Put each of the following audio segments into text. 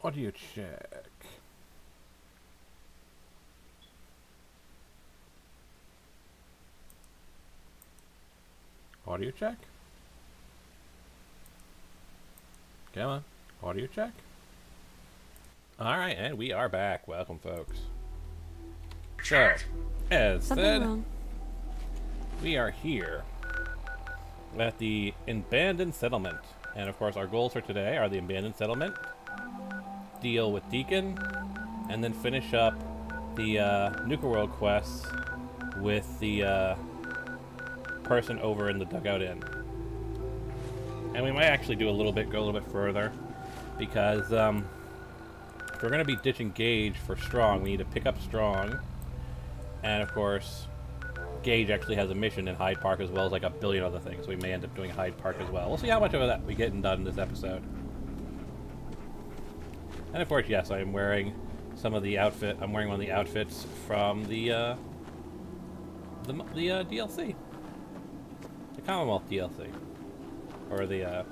Audio check. Audio check. Come on. Audio check. Alright, and we are back. Welcome, folks. So, as said, we are here at the abandoned settlement. And of course, our goals for today are the abandoned settlement, deal with Deacon, and then finish up the Nuka World quests with the person over in the Dugout Inn. And we might actually do go a little bit further, because if we're going to be ditching Gage for Strong, we need to pick up Strong. And of course, Gage actually has a mission in Hyde Park, as well as like a billion other things. So we may end up doing Hyde Park as well. We'll see how much of that we get done in this episode. And of course, yes, I'm wearing some of the outfit. I'm wearing one of the outfits from the DLC, the Commonwealth DLC, or the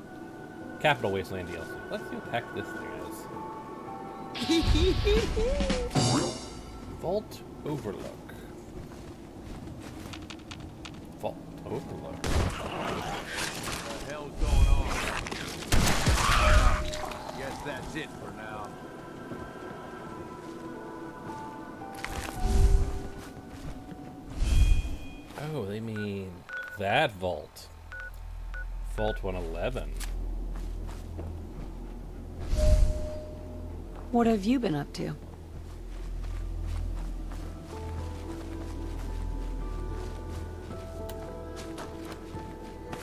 Capital Wasteland DLC. Let's see what the heck this thing is. Vault Overlook. Vault Overlook. What the hell's going on? Guess that's it for now. Oh, they mean that vault. Vault 111. What have you been up to?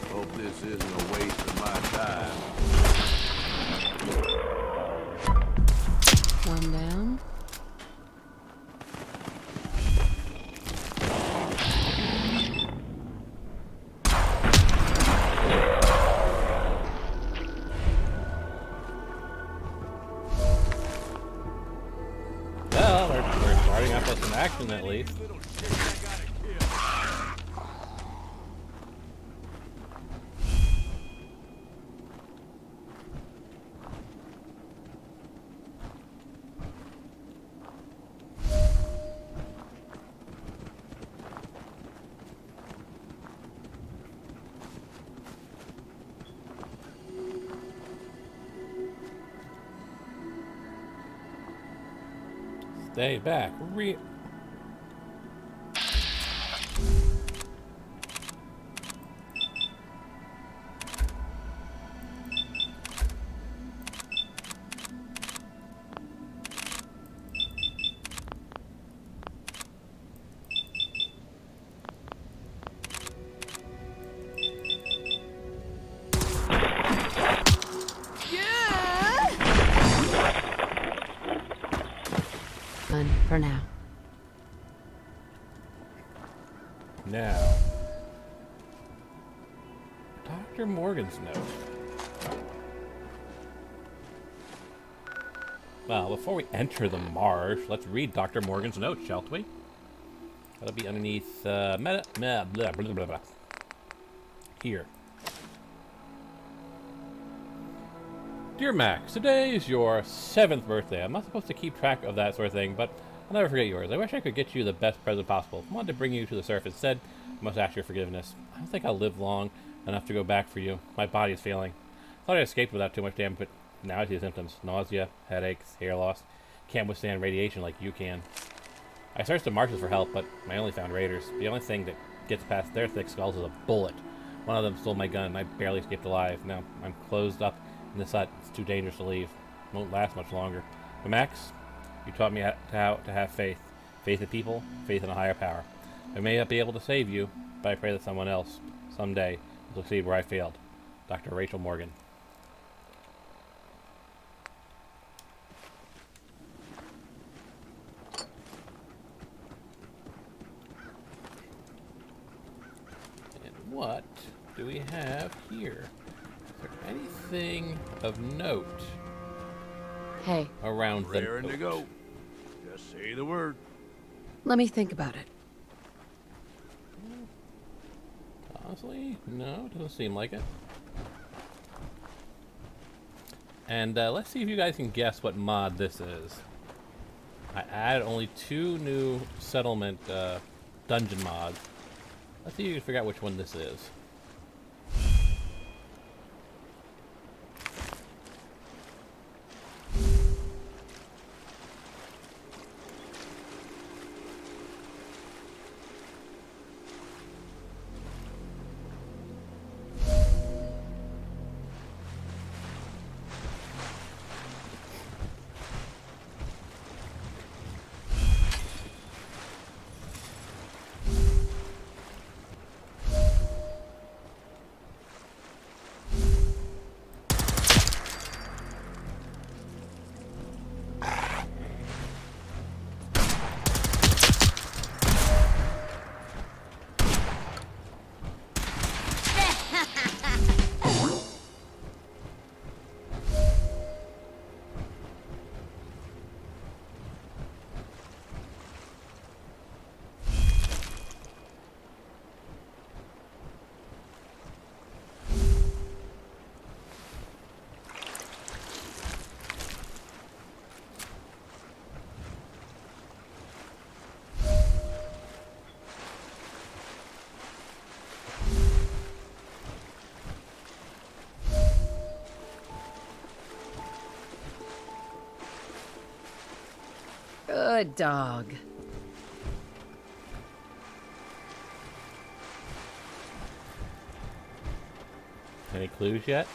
Hope this isn't a waste of my time. One down. Well, we're starting off with some action at least. Little shit I gotta kill. Stay back. Done for now. Now, Dr. Morgan's note. Well, before we enter the marsh, let's read Dr. Morgan's note, shall we? That'll be underneath blah, blah, blah, blah, blah. Here. Dear Max, today is your 7th birthday. I'm not supposed to keep track of that sort of thing, but I'll never forget yours. I wish I could get you the best present possible. I wanted to bring you to the surface. Instead, I must ask your forgiveness. I don't think I'll live long enough to go back for you. My body is failing. I thought I escaped without too much damage, but now I see the symptoms. Nausea, headaches, hair loss. Can't withstand radiation like you can. I searched the marshes for help, but I only found raiders. The only thing that gets past their thick skulls is a bullet. One of them stole my gun, and I barely escaped alive. Now I'm closed up in this hut. It's too dangerous to leave. Won't last much longer. But Max, you taught me how to have faith. Faith in people, faith in a higher power. I may not be able to save you, but I pray that someone else, someday, will succeed where I failed. Dr. Rachel Morgan. And what do we have here? Is there anything of note Hey, around the Raring to go. Just say the word. let me think about it. Honestly, no, doesn't seem like it. And let's see if you guys can guess what mod this is. I added only 2 new settlement dungeon mods. Let's see if you can figure out which one this is. Good dog. Any clues yet?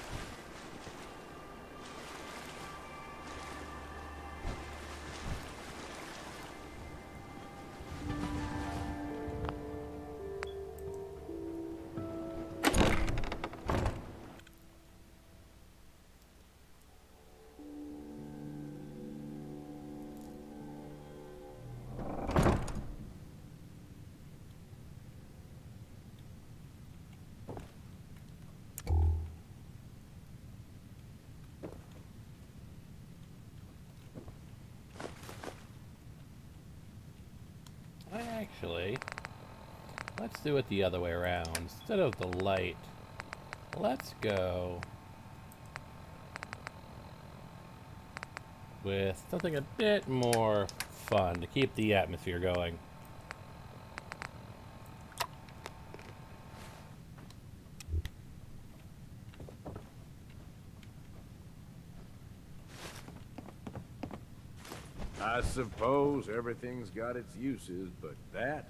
Actually, let's do it the other way around. Instead of the light, let's go with something a bit more fun to keep the atmosphere going. I suppose everything's got its uses, but that?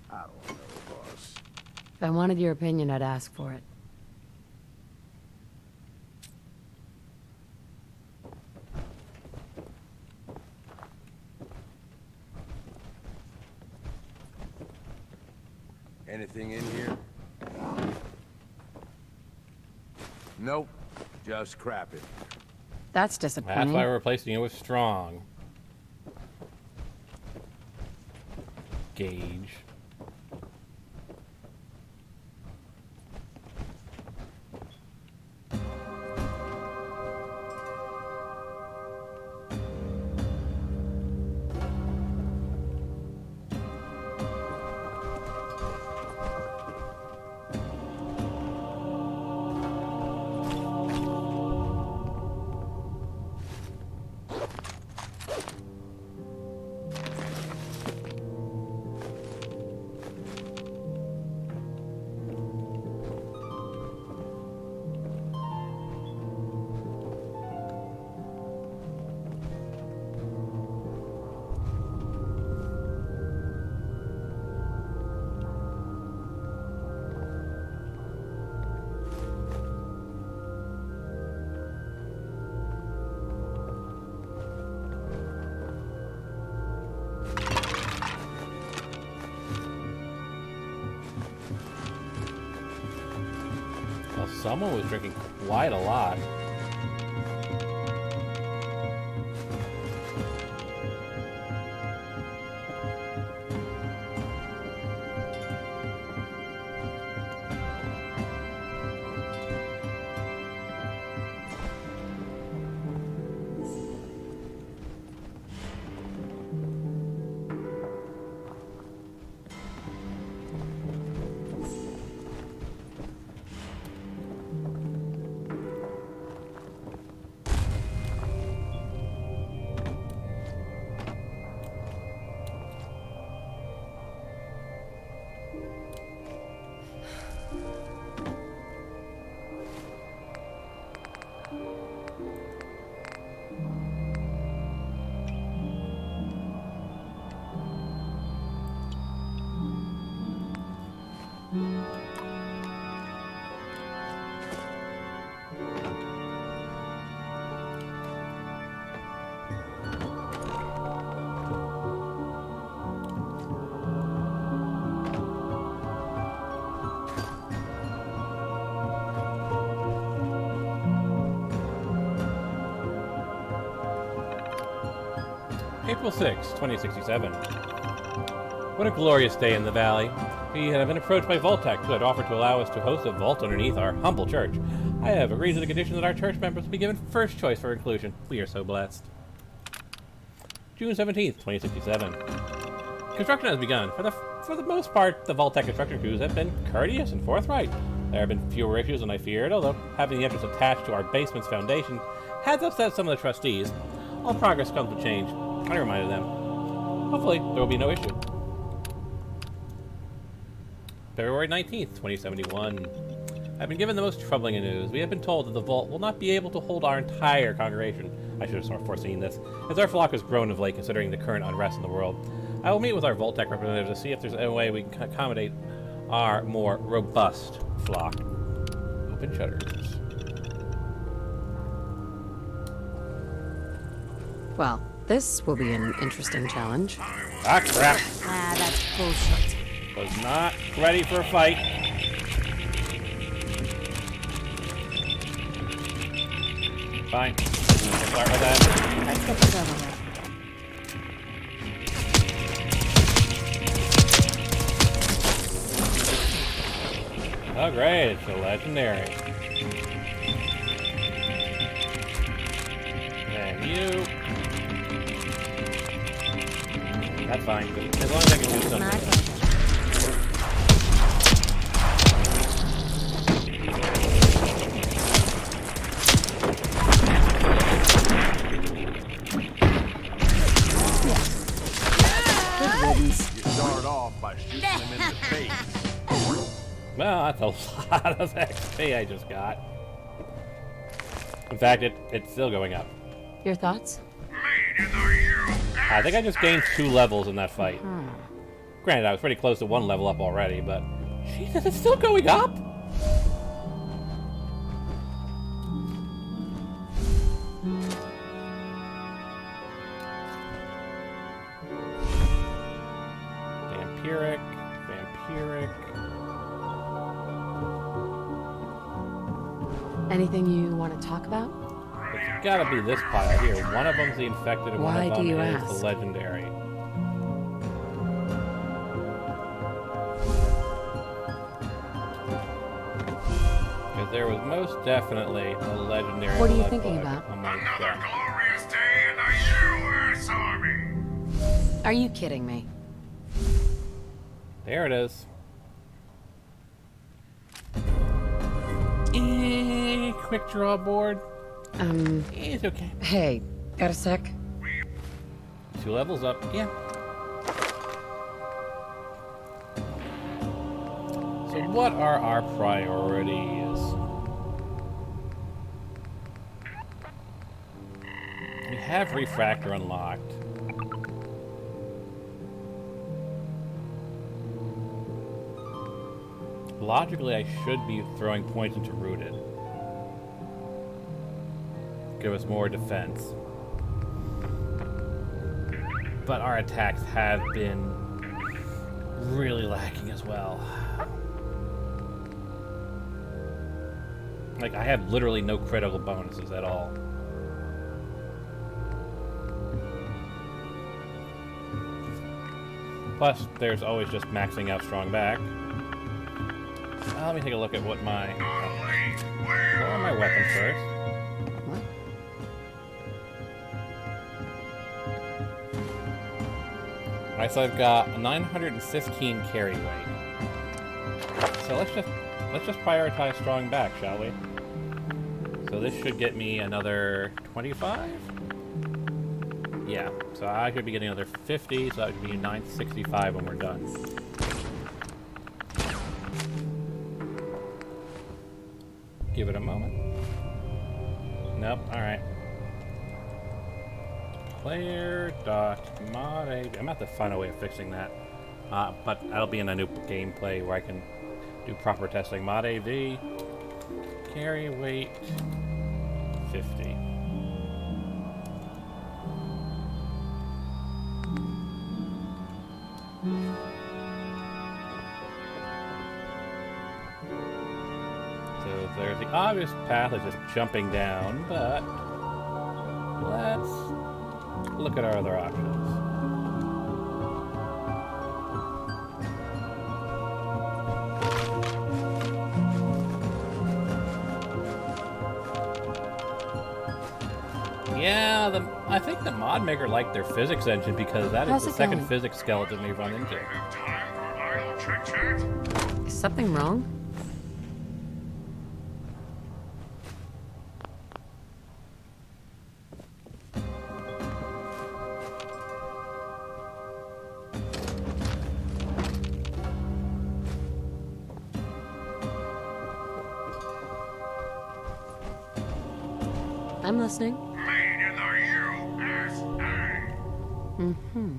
I don't know, boss. If I wanted your opinion, I'd ask for it. Anything in here? Nope. Just crap it. That's That's disappointing. why we're replacing it with strong. Gauge. Well, someone was drinking quite a lot. April 6, 2067. What a glorious day in the valley. We have been approached by Vault-Tec, who had offered to allow us to host a vault underneath our humble church. I have agreed to the condition that our church members be given first choice for inclusion. We are so blessed. June 17th, 2067. Construction has begun. For the most part, the Vault-Tec construction crews have been courteous and forthright. There have been fewer issues than I feared, although having the entrance attached to our basement's foundation has upset some of the trustees. All progress comes with change. I reminded them. Hopefully, there will be no issue. February 19th, 2071. I've been given the most troubling news. We have been told that the vault will not be able to hold our entire congregation. I should have foreseen this, as our flock has grown of late considering the current unrest in the world. I will meet with our Vault-Tec representatives to see if there's any way we can accommodate our more robust flock. Open shutters. Well, this will be an interesting challenge. Ah, crap. Ah, that's bullshit. Was not ready for a fight. Fine. Start with that. Let's get this over with. Oh, great. It's a legendary. And you. That's fine. As long as I can do something. You start off by shooting him in the face. Well, that's a lot of XP I just got. In fact, it's still going up. Your thoughts? I think I just gained 2 levels in that fight. Granted, I was pretty close to 1 level up already, but... Jesus, it's still going up? Vampiric. Anything you want to talk about? It's gotta be this pile here. One of them's the infected and Why one of do them you is ask? the legendary. Because there was most definitely a legendary. What are you blood thinking bug about? amongst Another them. glorious day in the U.S. Army. Are you kidding me? There it is. Quick draw board. It's okay. Hey, got a sec? 2 levels up. Yeah. So what are our priorities? We have Refractor unlocked. Logically, I should be throwing points into Rooted. Give us more defense. But our attacks have been really lacking as well. Like, I have literally no critical bonuses at all. Plus, there's always just maxing out strong back. Let me take a look at what my... what are my weapons first? What? Alright, so I've got a 915 carry weight. So let's just prioritize strong back, shall we? So this should get me another 25? Yeah, so I could be getting another 50, so that would be 965 when we're done. Give it a moment. Nope, alright. Player.mod. I'm gonna have to find a way of fixing that. But that'll be in a new gameplay where I can do proper testing. Mod AV. Carry weight 50. So there's the obvious path of just jumping down, but let's look at our other options. Yeah, I think the mod maker liked their physics engine because that How's is the it second going? physics skeleton we've run into. Have time for idle chit-chat? Is something wrong? I'm listening. Made in the USA! Mm-hmm.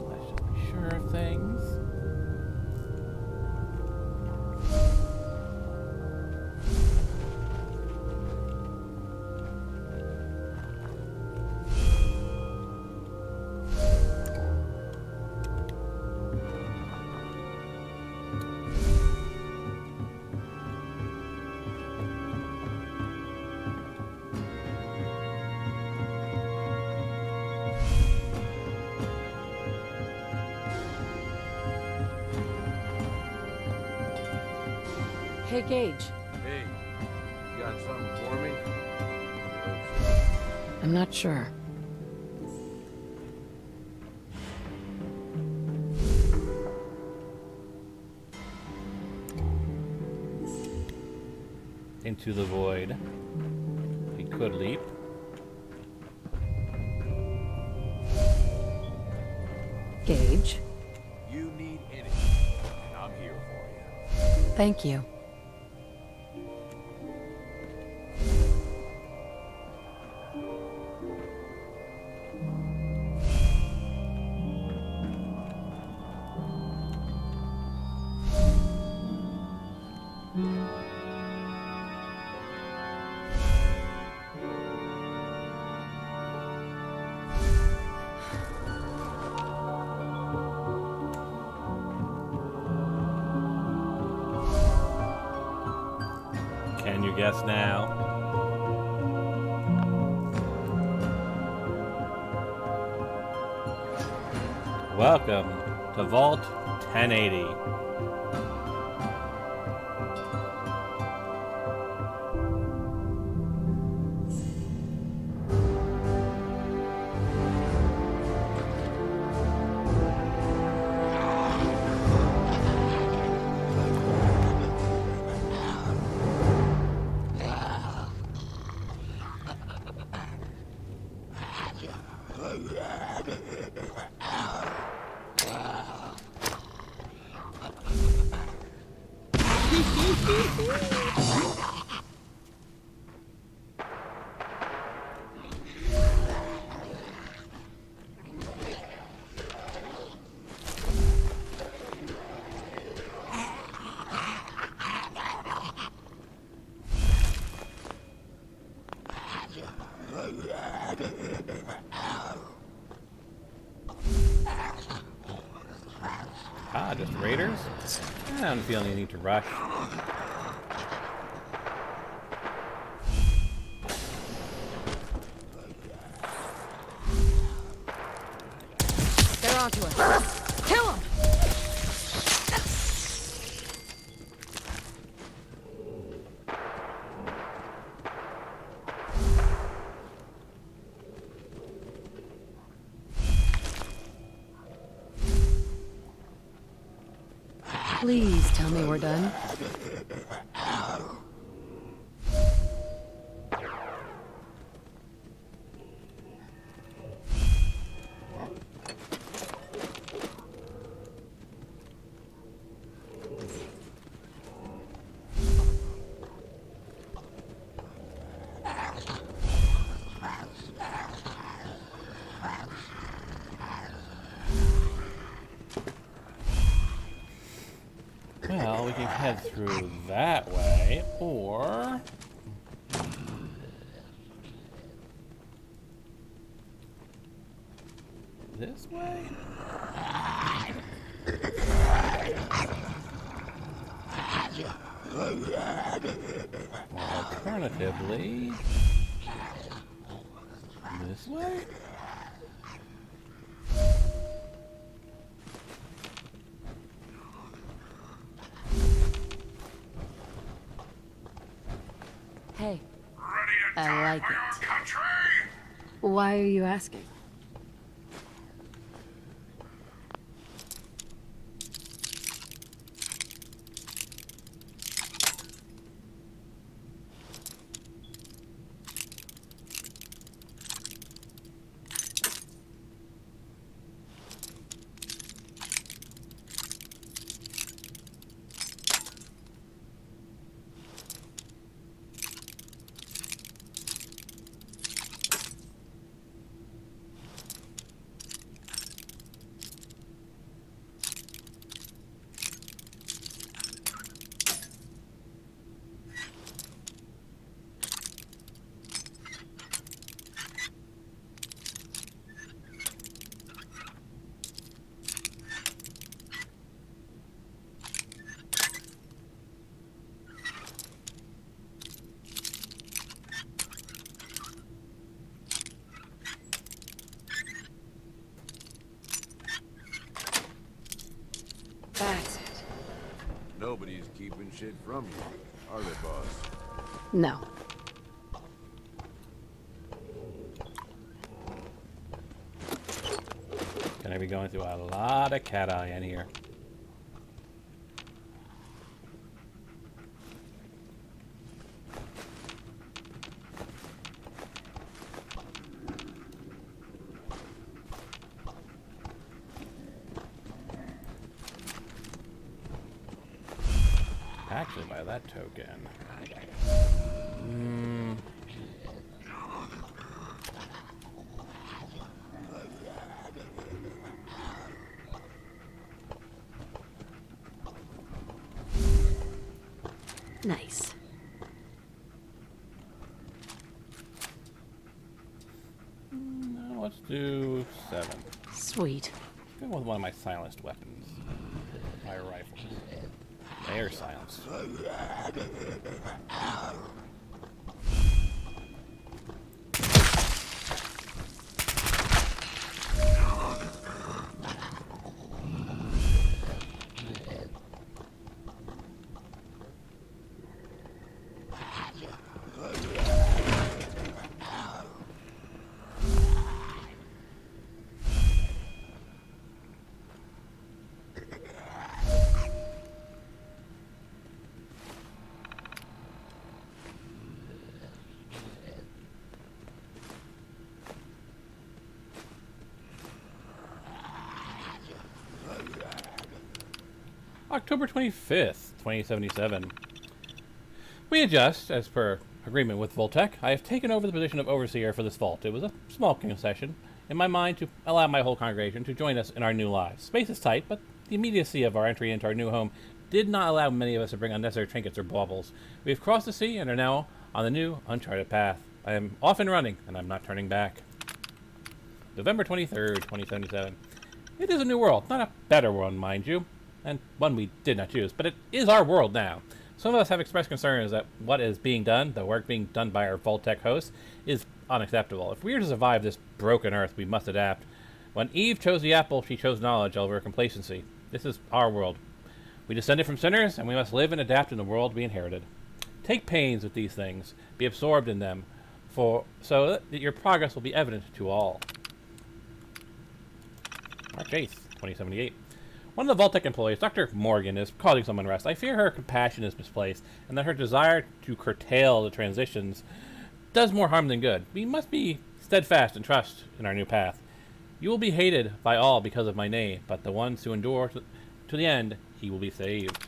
Let's just be sure of things. Hey, Gage. Hey, you got something for me? I'm not sure. Into the void. He could leap. Gage, You need anything, and I'm here for you. thank you. Can you guess now? Welcome to Vault 1080. Ah, just raiders? I don't feel any need to rush. They're onto us. Kill them! Please tell me we're done. Well, we can head through that way, or... this way? Or alternatively, this way? Hey, Ready to I die like for it. your country? Why are you asking? That's it. Nobody's keeping shit from you, are they, boss? No. Gonna be going through a lot of cat-eye in here. Actually, by that token. Nice. No, let's do 7. Sweet. Go with one of my silenced weapons. My rifles. They are silenced. October 25th, 2077. We adjust, as per agreement with Voltec. I have taken over the position of overseer for this vault. It was a small concession in my mind to allow my whole congregation to join us in our new lives. Space is tight, but the immediacy of our entry into our new home did not allow many of us to bring unnecessary trinkets or baubles. We have crossed the sea and are now on the new, uncharted path. I am off and running, and I'm not turning back. November 23rd, 2077. It is a new world, not a better one, mind you, and one we did not choose, but it is our world now. Some of us have expressed concerns that what is being done, the work being done by our Voltec hosts, is unacceptable. If we are to survive this broken earth, we must adapt. When Eve chose the apple, she chose knowledge over complacency. This is our world. We descended from sinners, and we must live and adapt in the world we inherited. Take pains with these things. Be absorbed in them, so that your progress will be evident to all. March 8th, 2078. One of the Voltec employees, Dr. Morgan, is causing some unrest. I fear her compassion is misplaced, and that her desire to curtail the transitions does more harm than good. We must be steadfast and trust in our new path. You will be hated by all because of my name, but the ones who endure to the end, he will be saved.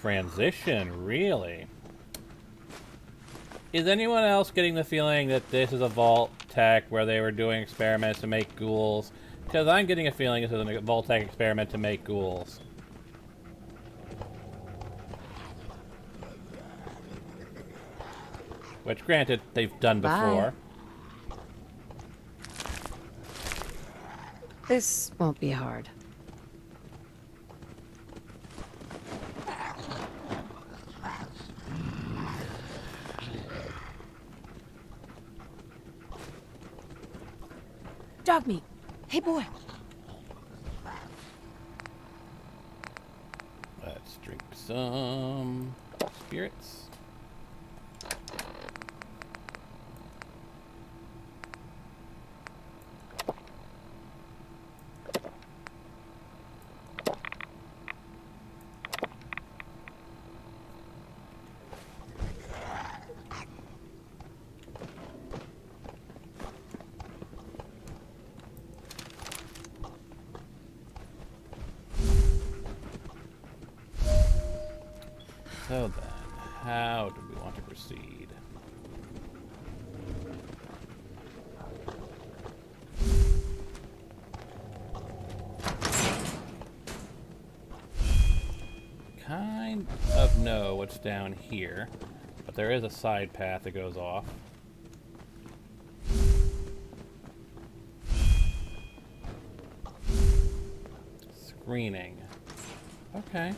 Transition, really? Is anyone else getting the feeling that this is a Voltec where they were doing experiments to make ghouls? Because I'm getting a feeling this is a Voltec experiment to make ghouls. Which, granted, they've done before. Bye. This won't be hard. Dog meat. Hey, boy. Let's drink some spirits. So then, how do we want to proceed? Kind of know what's down here, but there is a side path that goes off. Screening. Okay.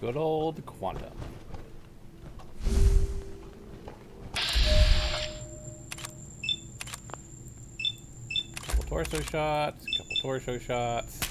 Good old Quantum. Couple torso shots, couple torso shots.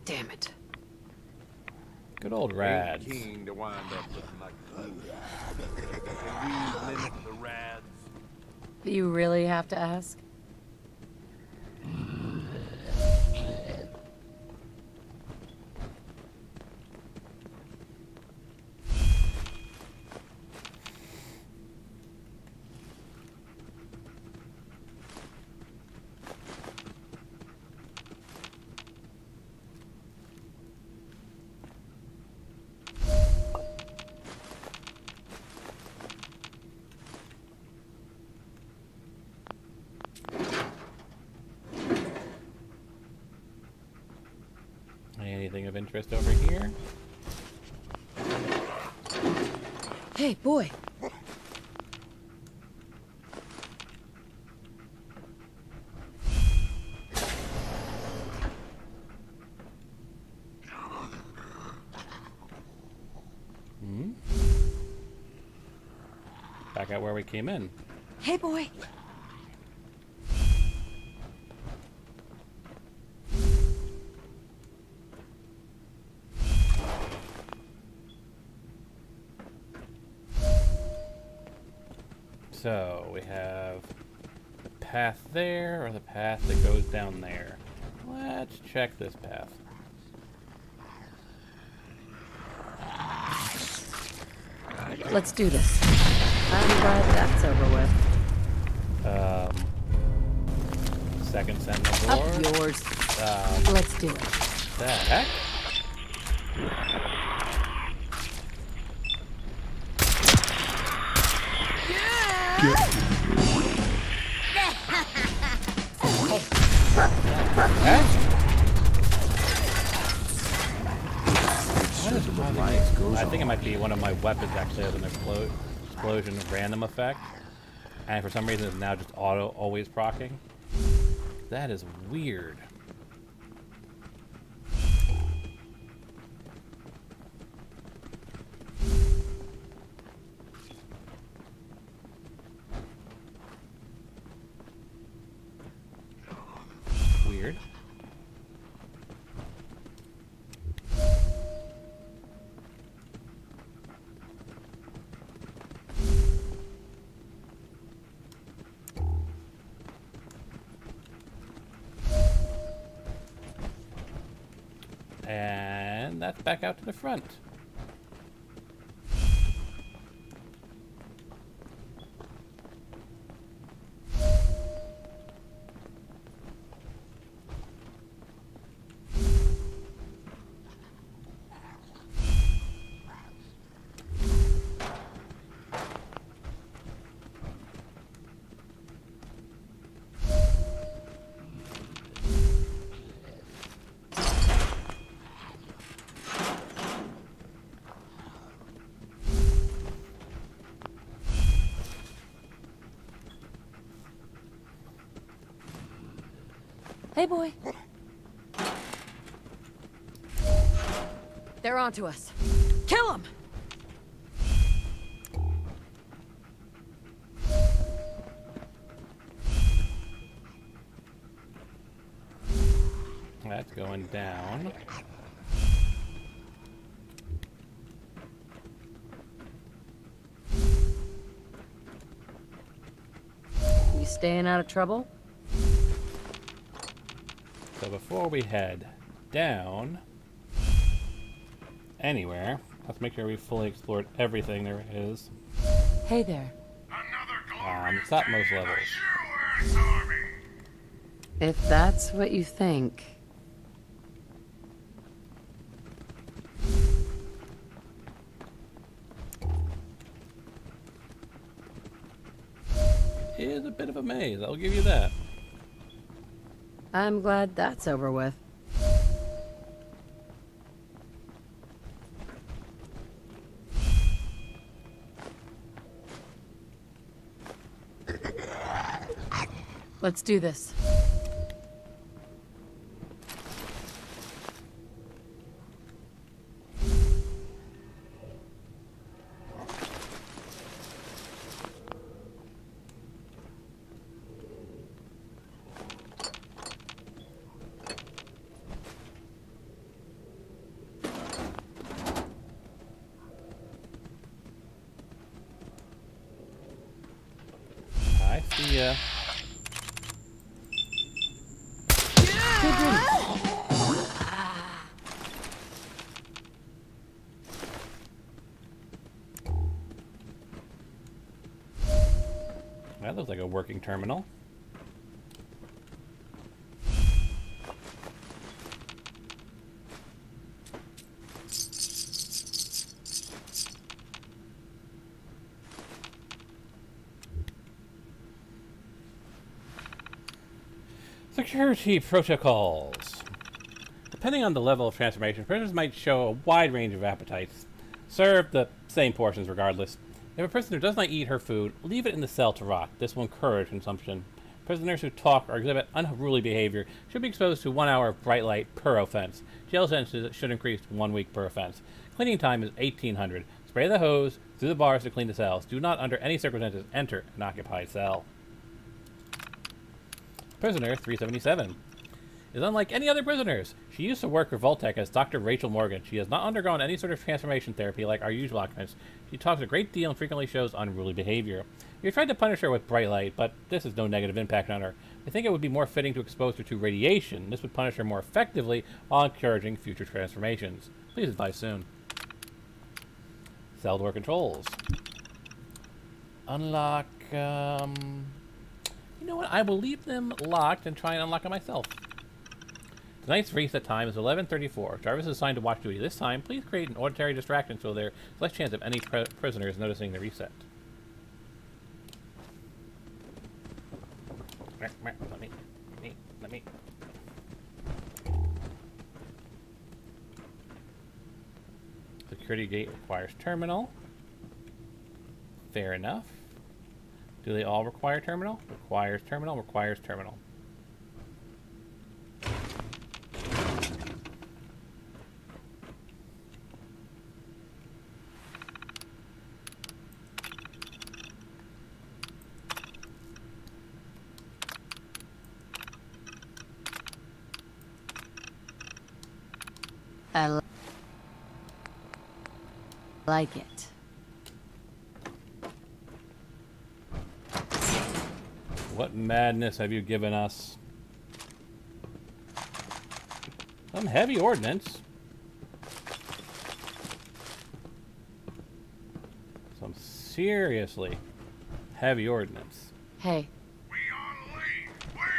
Damn it. Good old rads. Ain't keen to wind up looking like a Can we limit the rads? You really have to ask? interest over here. Hey, boy. Back out where we came in. Hey, boy. So we have the path there or the path that goes down there. Let's check this path. Let's do this. I'm glad that's over with. Second sentinel door. Up yours. Let's do it. The heck? I think it might be one of my weapons actually has an explosion random effect, and for some reason it's now just always procking. That is weird. Weird. And that's back out to the front. Hey, boy. They're onto us. Kill them! That's going down. You staying out of trouble? So before we head down anywhere, let's make sure we fully explored everything there is. Hey there. Another glorious topmost day in the levels. U.S. Army. If that's what you think. It is a bit of a maze, I'll give you that. I'm glad that's over with. Let's do this. I see ya. That looks like a working terminal. Security protocols. The Depending on the level of transformation, prisoners might show a wide range of appetites. Serve the same portions regardless. If a prisoner does not eat her food, leave it in the cell to rot. This will encourage consumption. Prisoners who talk or exhibit unruly behavior should be exposed to 1 hour of bright light per offense. Jail sentences should increase to 1 week per offense. Cleaning time is 1800. Spray the hose through the bars to clean the cells. Do not, under any circumstances, enter an occupied cell. Prisoner 377 is unlike any other prisoners. She used to work for Voltec as Dr. Rachel Morgan. She has not undergone any sort of transformation therapy like our usual occupants. She talks a great deal and frequently shows unruly behavior. We tried to punish her with bright light, but this has no negative impact on her. I think it would be more fitting to expose her to radiation. This would punish her more effectively while encouraging future transformations. Please advise soon. Cell door controls. Unlock, you know what? I will leave them locked and try and unlock it myself. Tonight's reset time is 11:34. Jarvis is assigned to watch duty. This time, please create an auditory distraction so there's less chance of any prisoners noticing the reset. Let me. Security gate requires terminal. Fair enough. Do they all require terminal? Requires terminal, requires terminal. I like it. What madness have you given us? Some heavy ordnance. Some seriously heavy ordnance. Hey, We on leave. Where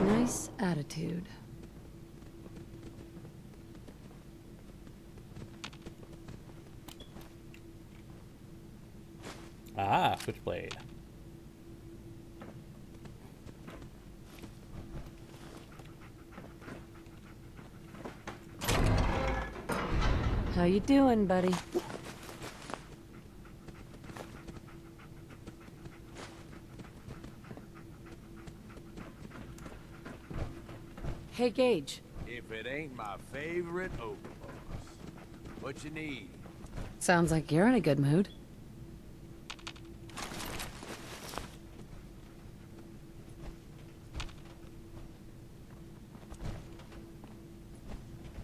are me? nice attitude. Ah, switchblade. How you doing, buddy? Hey, Gage. If it ain't my favorite overboss. What you need? Sounds like you're in a good mood.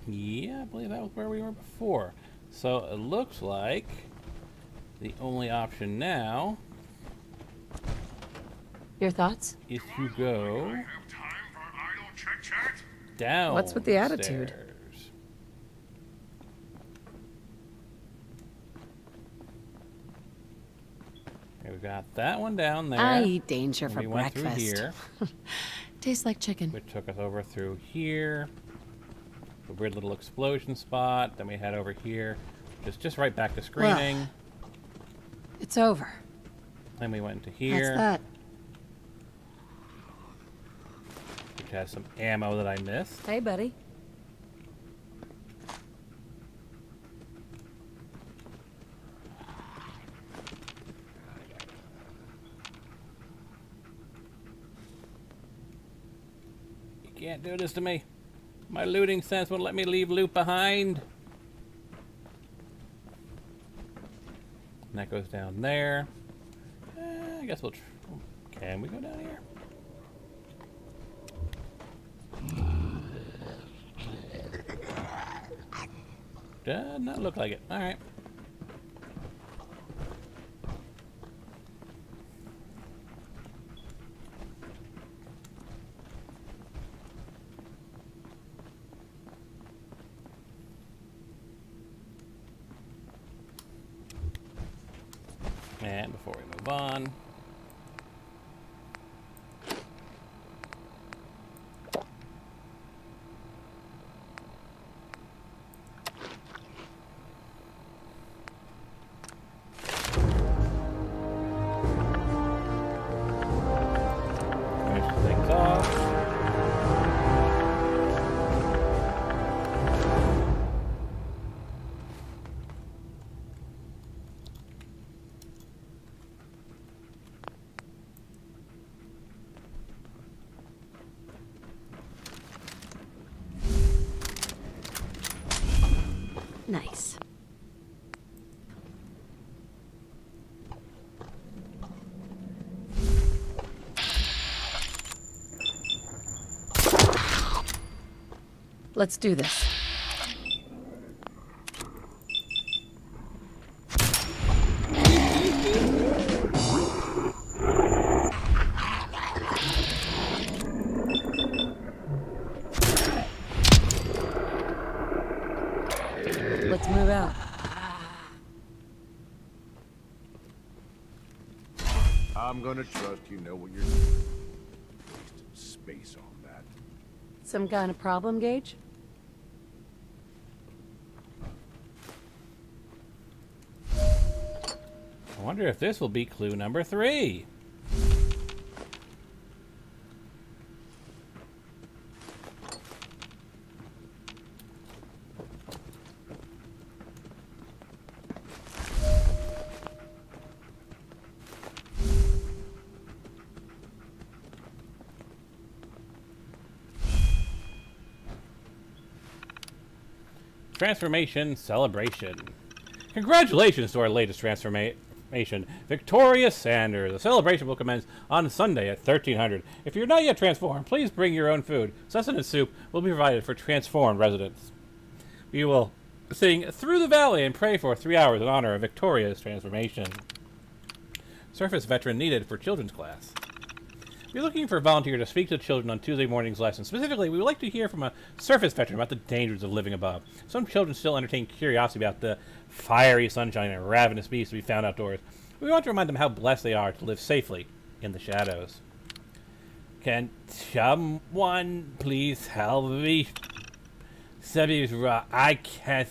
Yeah, I believe that was where we were before. So it looks like the only option now Your thoughts? is to go Have time for idle chit-chat? down. What's with the attitude? We've got that one down there. I eat danger and for we went breakfast. through here, Tastes like chicken. which took us over through here. A weird little explosion spot. Then we head over here, just right back to screening. It's over. Then we went into here, That's that. which has some ammo that I missed. Hey, buddy. You can't do this to me. My looting sense won't let me leave loot behind. And that goes down there. I guess we'll. Can we go down here? Does not look like it. All right. And before we move on, finish things off. Let's do this. Let's move out. I'm gonna trust you know what you're doing. Wasted space on that. Some kind of problem, Gage? I wonder if this will be clue number 3. Transformation celebration. Congratulations to our latest transformation, Victoria Sanders. The celebration will commence on Sunday at 1300. If you're not yet transformed, please bring your own food. Sustenance soup will be provided for transformed residents. We will sing Through the Valley and pray for 3 hours in honor of Victoria's transformation. Surface veteran needed for children's class. We're looking for a volunteer to speak to children on Tuesday morning's lesson. Specifically, we would like to hear from a surface veteran about the dangers of living above. Some children still entertain curiosity about the fiery sunshine and ravenous beasts to be found outdoors. We want to remind them how blessed they are to live safely in the shadows. Can someone please help me? Something's wrong. I can't.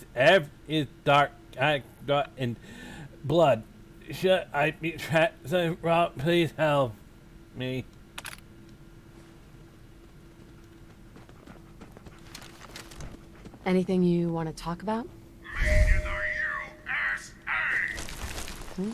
It's dark. I got in blood. Should I be trapped? Something wrong? Please help me. Anything you want to talk about? Made in the USA! Hmm?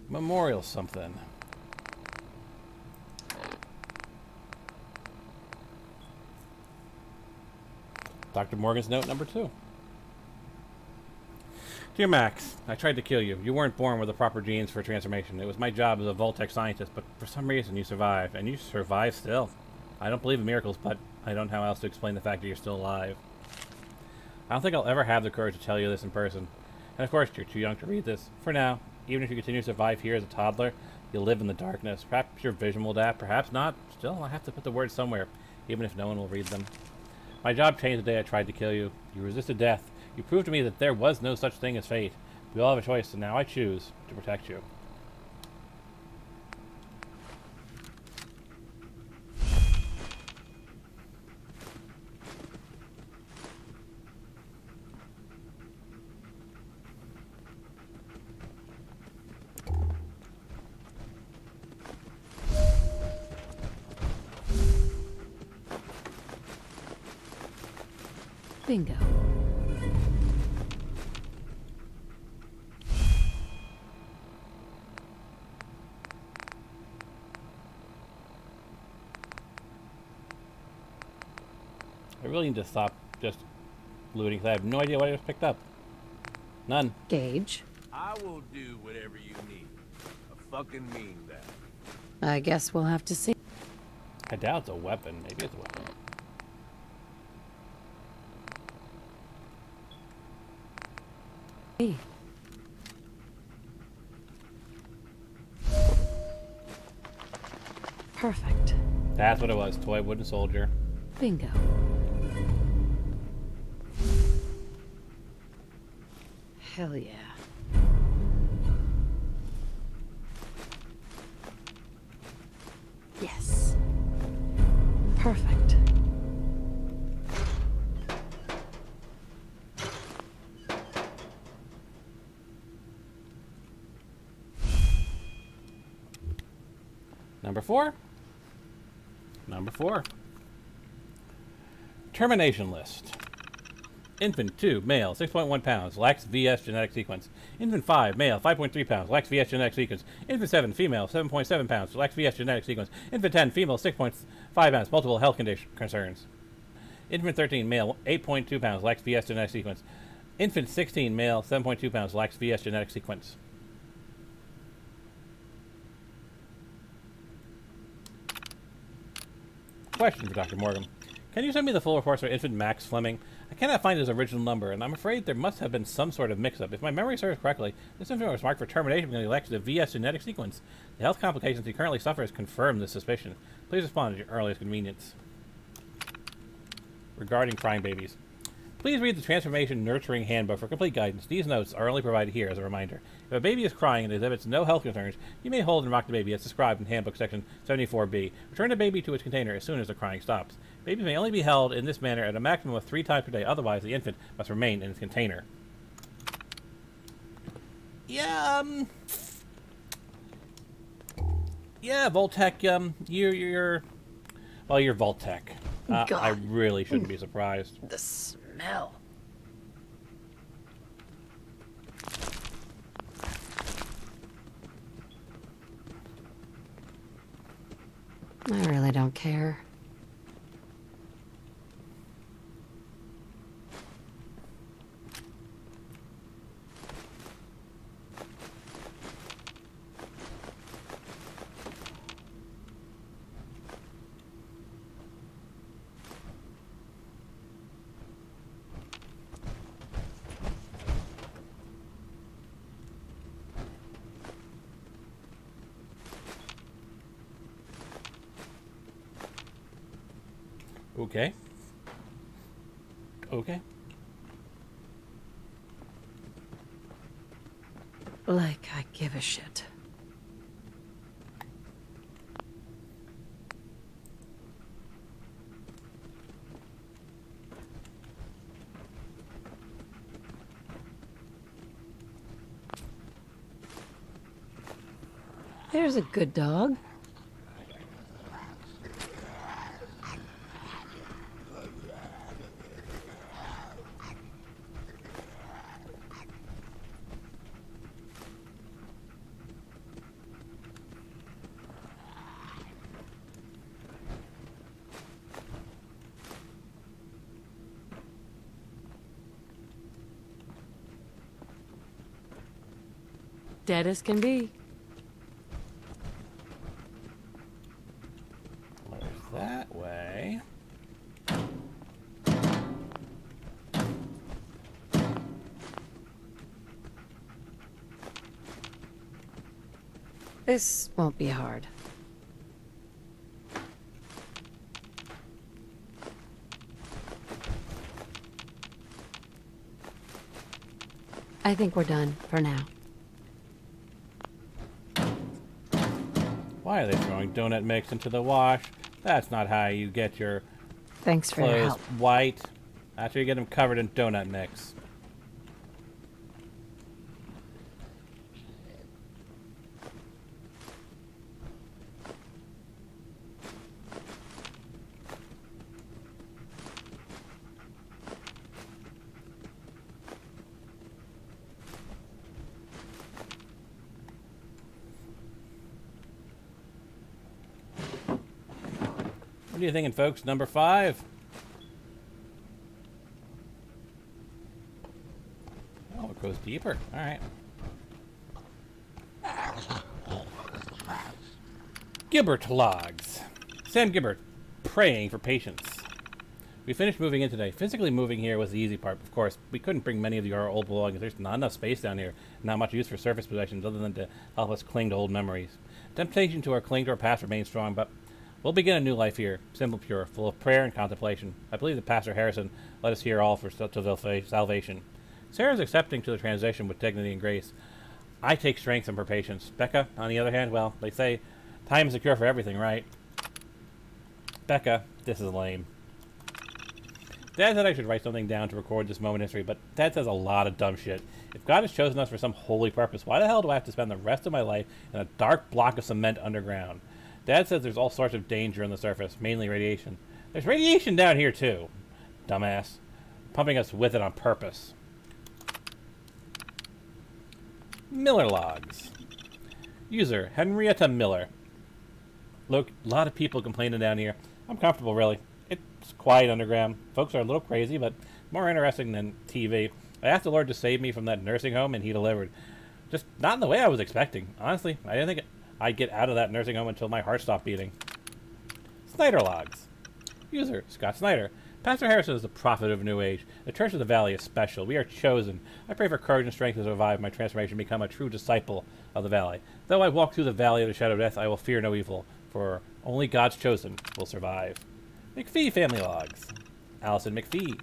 Memorial something. Dr. Morgan's note number 2. Dear Max, I tried to kill you. You weren't born with the proper genes for transformation. It was my job as a Voltec scientist, but for some reason you survived, and you survive still. I don't believe in miracles, but I don't know how else to explain the fact that you're still alive. I don't think I'll ever have the courage to tell you this in person. And of course, you're too young to read this. For now, even if you continue to survive here as a toddler, you'll live in the darkness. Perhaps your vision will adapt, perhaps not. Still, I have to put the words somewhere, even if no one will read them. My job changed the day I tried to kill you. You resisted death. You proved to me that there was no such thing as fate. We all have a choice, and now I choose to protect you. Bingo. I really need to stop just looting, because I have no idea what I just picked up. None. Gage. I will do whatever you need. I fucking mean that. I guess we'll have to see. I doubt it's a weapon. Maybe it's a weapon. Perfect. That's what it was. Toy wooden soldier. Bingo. Hell yeah. Yes. Perfect. Number 4. Number 4. Termination list. Infant 2, male, 6.1 pounds, lacks VS genetic sequence. Infant 5, male, 5.3 pounds, lacks VS genetic sequence. Infant 7, female, 7.7 pounds, lacks VS genetic sequence. Infant 10, female, 6.5 pounds, multiple health concerns. Infant 13, male, 8.2 pounds, lacks VS genetic sequence. Infant 16, male, 7.2 pounds, lacks VS genetic sequence. Question for Dr. Morgan. Can you send me the full reports for infant Max Fleming? I cannot find his original number, and I'm afraid there must have been some sort of mix-up. If my memory serves correctly, this infant was marked for termination because he lacks the VS genetic sequence. The health complications he currently suffers confirm this suspicion. Please respond at your earliest convenience. Regarding crying babies. Please read the Transformation Nurturing Handbook for complete guidance. These notes are only provided here as a reminder. If a baby is crying and exhibits no health concerns, you may hold and rock the baby as described in Handbook Section 74B. Return the baby to its container as soon as the crying stops. Babies may only be held in this manner at a maximum of 3 times per day, otherwise the infant must remain in its container. Yeah, Voltec, you're Voltec. I really shouldn't be surprised. The smell. I really don't care. Okay. Okay. Like I give a shit. There's a good dog. Dead as can be. There's that way. This won't be hard. I think we're done for now. Why are they throwing donut mix into the wash? That's not how you get your Thanks for your clothes help. white. After you get them covered in donut mix. What are you thinking, folks? Number 5? Oh, it goes deeper. All right. Gibbert logs. Sam Gibbert, praying for patience. We finished moving in today. Physically moving here was the easy part, of course. We couldn't bring many of our old belongings. There's not enough space down here. Not much use for surface possessions other than to help us cling to old memories. Temptation to cling to our past remains strong, but we'll begin a new life here, simple, pure, full of prayer and contemplation. I believe that Pastor Harrison led us here all for salvation. Sarah's accepting to the transition with dignity and grace. I take strength from her patience. Becca, on the other hand, well, they say time is a cure for everything, right? Becca, this is lame. Dad said I should write something down to record this moment in history, but Dad says a lot of dumb shit. If God has chosen us for some holy purpose, why the hell do I have to spend the rest of my life in a dark block of cement underground? Dad says there's all sorts of danger on the surface, mainly radiation. There's radiation down here, too. Dumbass. pumping us with it on purpose. Miller logs. User, Henrietta Miller. Look, a lot of people complaining down here. I'm comfortable, really. It's quiet underground. Folks are a little crazy, but more interesting than TV. I asked the Lord to save me from that nursing home, and he delivered. Just not in the way I was expecting. Honestly, I didn't think I'd get out of that nursing home until my heart stopped beating. Snyder logs. User, Scott Snyder. Pastor Harrison is the prophet of New Age. The Church of the Valley is special. We are chosen. I pray for courage and strength to survive my transformation and become a true disciple of the Valley. Though I walk through the valley of the shadow of death, I will fear no evil, for only God's chosen will survive. McPhee family logs. Allison McPhee.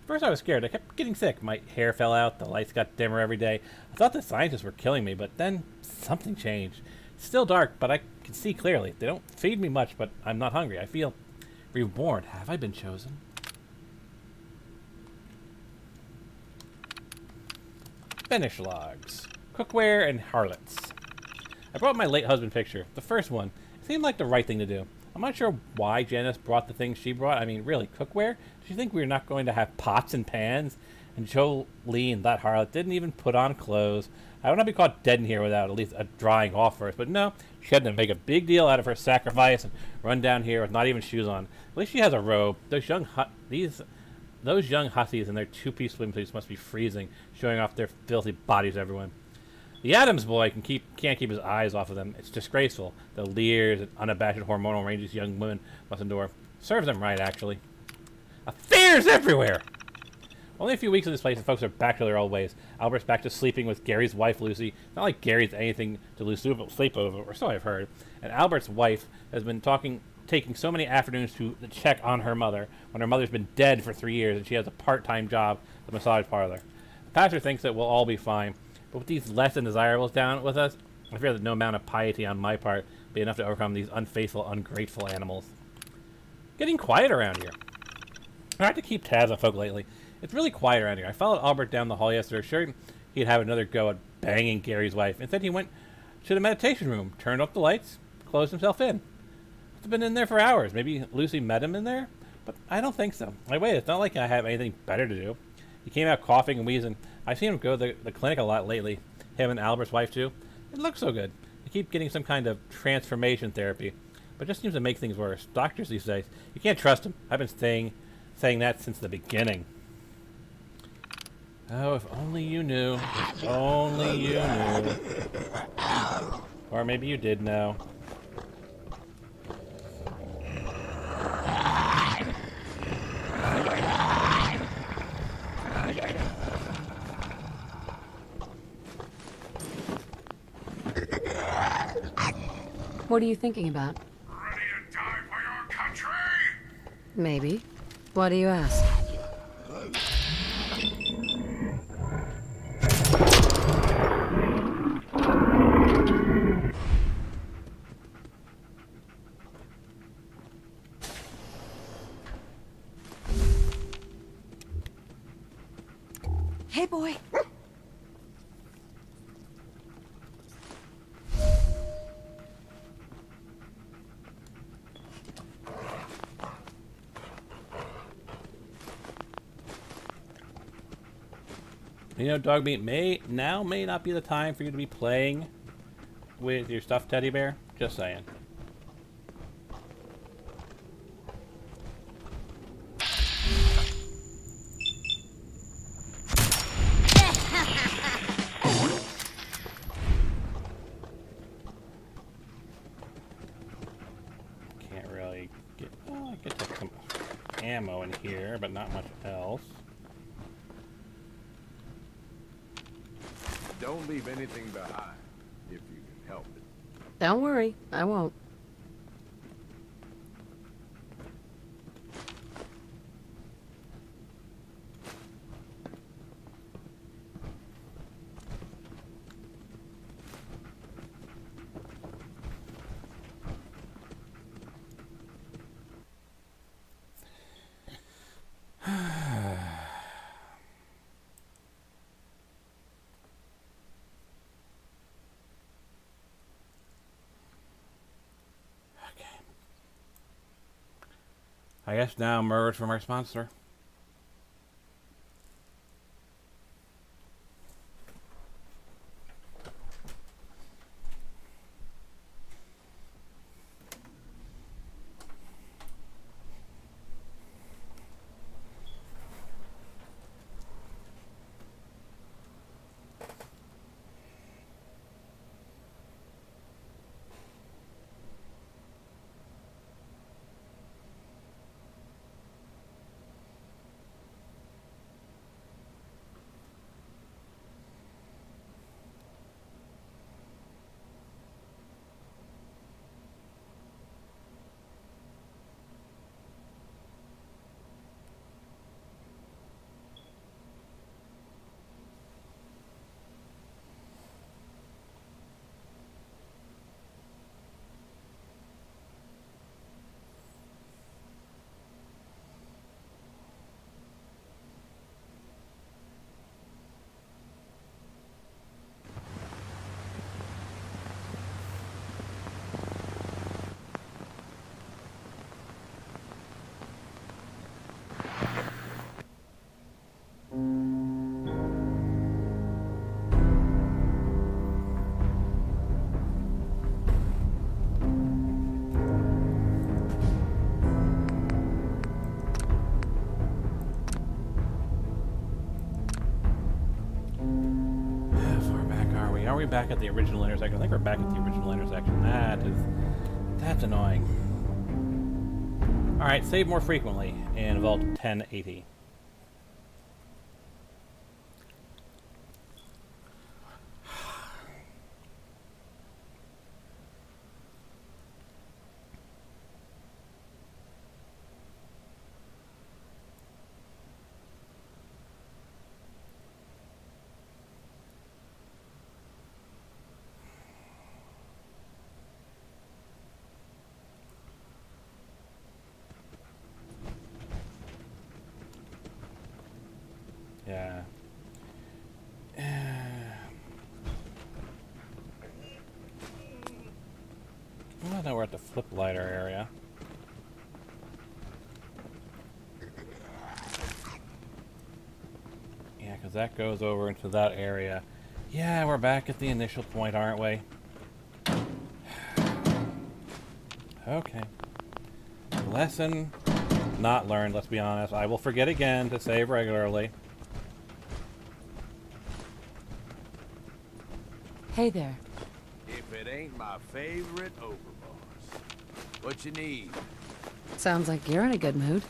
First I was scared. I kept getting sick. My hair fell out. The lights got dimmer every day. I thought the scientists were killing me, but then something changed. It's still dark, but I can see clearly. They don't feed me much, but I'm not hungry. I feel reborn. Have I been chosen? Finish logs. Cookware and harlots. I brought my late husband picture. The first one. It seemed like the right thing to do. I'm not sure why Janice brought the things she brought. I mean, really, cookware? Did she think we were not going to have pots and pans? And Jolene, that harlot, didn't even put on clothes. I would not be caught dead in here without at least a drying off first. But no, she had to make a big deal out of her sacrifice and run down here with not even shoes on. At least she has a robe. Those young hussies in their two-piece swimsuits must be freezing, showing off their filthy bodies to everyone. The Adams boy can't keep his eyes off of them. It's disgraceful. The leers and unabashed hormonal range these young women must endure. Serves them right, actually. Affairs everywhere! Only a few weeks in this place and folks are back to their old ways. Albert's back to sleeping with Gary's wife, Lucy. Not like Gary's anything to lose sleep over, or so I've heard. And Albert's wife has been taking so many afternoons to check on her mother, when her mother's been dead for 3 years and she has a part-time job at the massage parlor. The pastor thinks that we'll all be fine. But with these less than desirables down with us, I fear that no amount of piety on my part will be enough to overcome these unfaithful, ungrateful animals. Getting quiet around here. I had to keep tabs on folk lately. It's really quiet around here. I followed Albert down the hall yesterday, sure he'd have another go at banging Gary's wife. Instead, he went to the meditation room, turned off the lights, closed himself in. He's been in there for hours. Maybe Lucy met him in there? But I don't think so. Wait, it's not like I have anything better to do. He came out coughing and wheezing. I've seen him go to the clinic a lot lately. Him and Albert's wife, too. It looks so good. They keep getting some kind of transformation therapy, but it just seems to make things worse. Doctors these days, you can't trust them. I've been saying that since the beginning. Oh, if only you knew. If only you knew. Or maybe you did know. What are you thinking about? Ready to die for your country? Maybe. Why do you ask? Hey, boy. You know, dog meat may not be the time for you to be playing with your stuffed teddy bear. Just saying. Can't really get. Oh, I get some ammo in here, but not much else. Don't leave anything behind, if you can help it. Don't worry, I won't. I guess now, Merge from our sponsor. we back at the original intersection? I think we're back at the original intersection. That's annoying. Alright, save more frequently in Vault 1080. Yeah. Well, now we're at the flip lighter area. Yeah, because that goes over into that area. Yeah, we're back at the initial point, aren't we? Okay. Lesson not learned, let's be honest. I will forget again to save regularly. Hey there. If it ain't my favorite overboss. What you need? Sounds like you're in a good mood.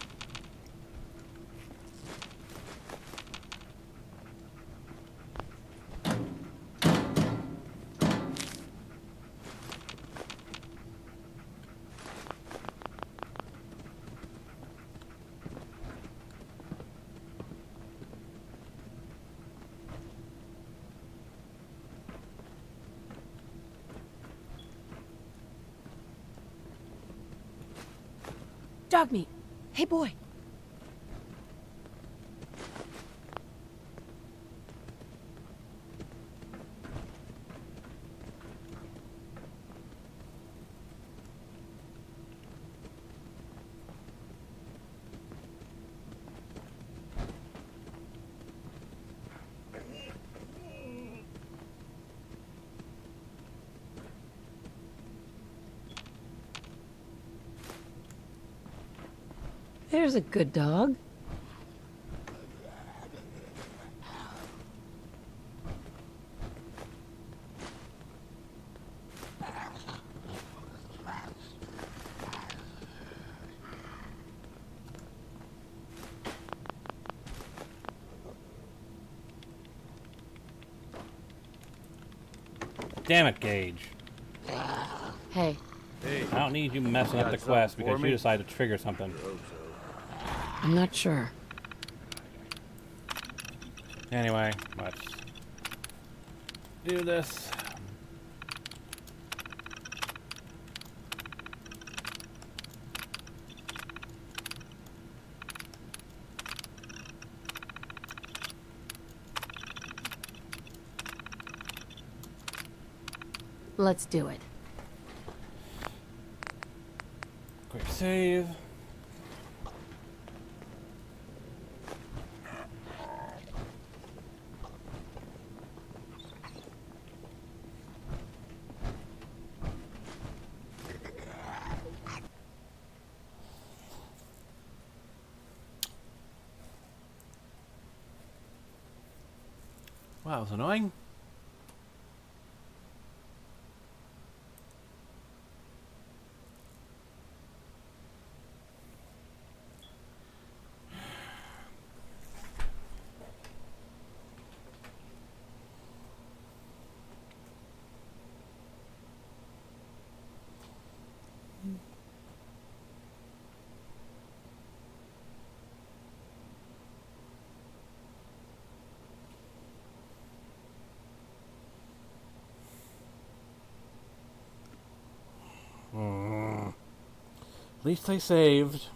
Dog meat. Hey, boy. There's a good dog. Damn it, Gage. Hey, Hey, I don't need you messing up the Got quest something for because you me? decided to trigger something. I'm not sure. Anyway, let's do this. Let's do it. Quick save. Wow, that was annoying. At least I saved.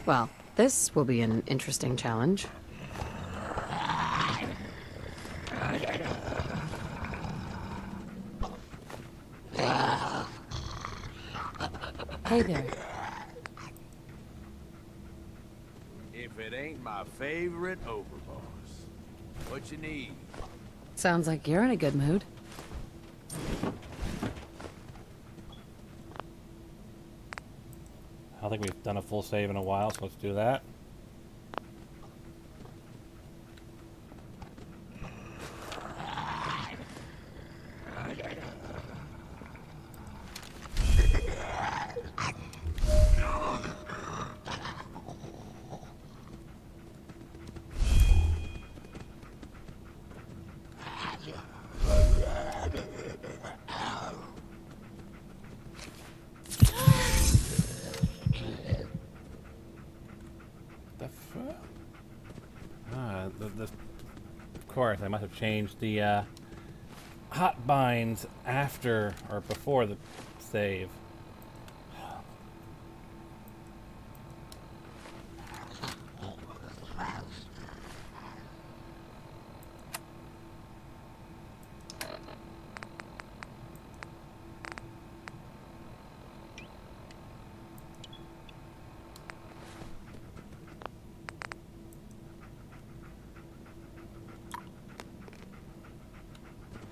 Well, this will be an interesting challenge. Hey there. If it ain't my favorite overboss. What you need? Sounds like you're in a good mood. I don't think we've done a full save in a while, so let's do that. Of course, I must have changed the hot binds after or before the save.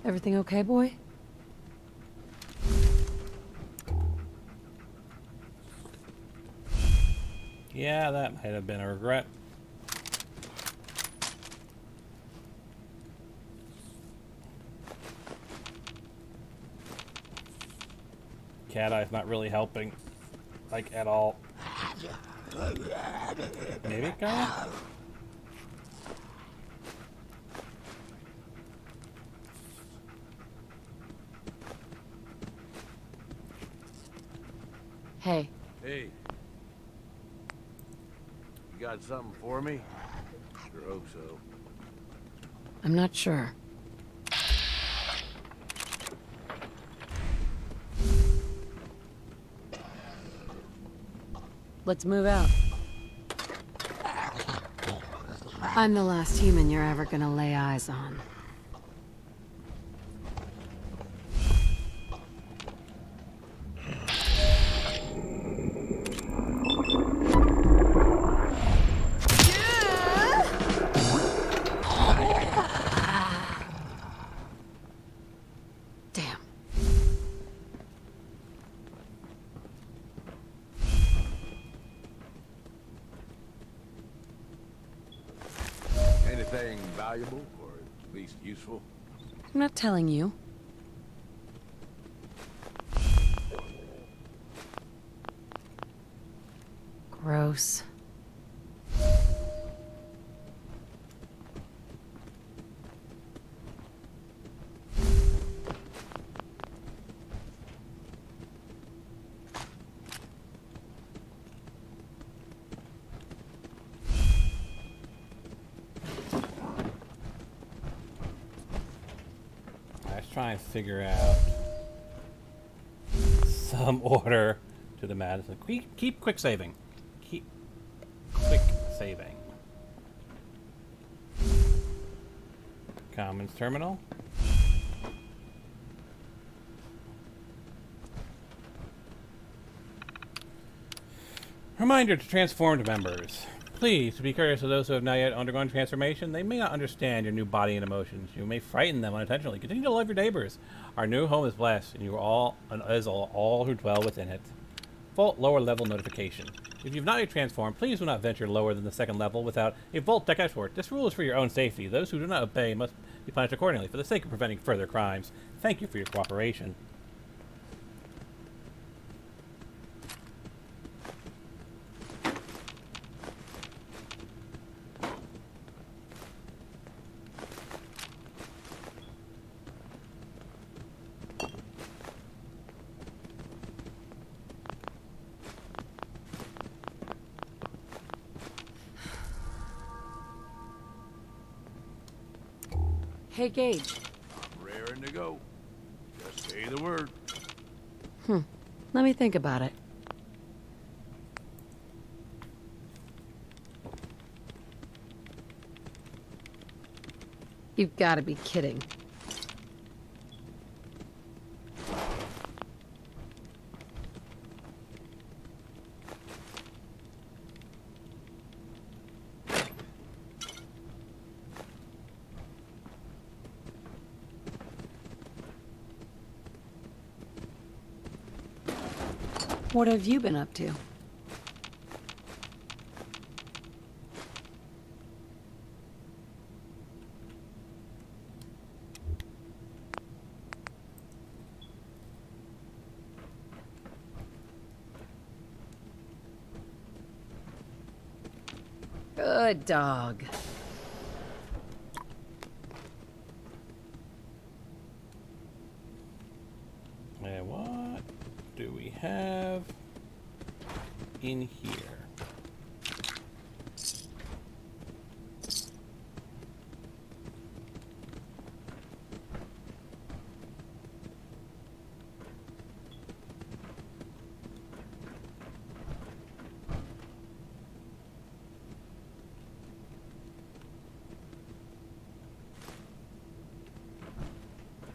Everything okay, boy? Yeah, that might have been a regret. Cat Eye's not really helping, like, at all. Maybe, kinda? Hey, Hey. You got something for me? Sure hope so. I'm not sure. Let's move out. I'm the last human you're ever gonna lay eyes on. Damn. Anything valuable or at least useful? I'm not telling you. Gross. Let's try and figure out some order to the madness. Keep quick saving. Keep quick saving. Commons terminal. Reminder to transformed members. Please be courteous to those who have not yet undergone transformation. They may not understand your new body and emotions. You may frighten them unintentionally. Continue to love your neighbors. Our new home is blessed, and you are all who dwell within it. Vault lower level notification. If you've not yet transformed, please do not venture lower than the second level without a vault deck escort. This rule is for your own safety. Those who do not obey must be punished accordingly for the sake of preventing further crimes. Thank you for your cooperation. Hey, Gage. I'm raring to go. Just say the word. Let me think about it. You've got to be kidding. What have you been up to? Good dog. And what do we have in here?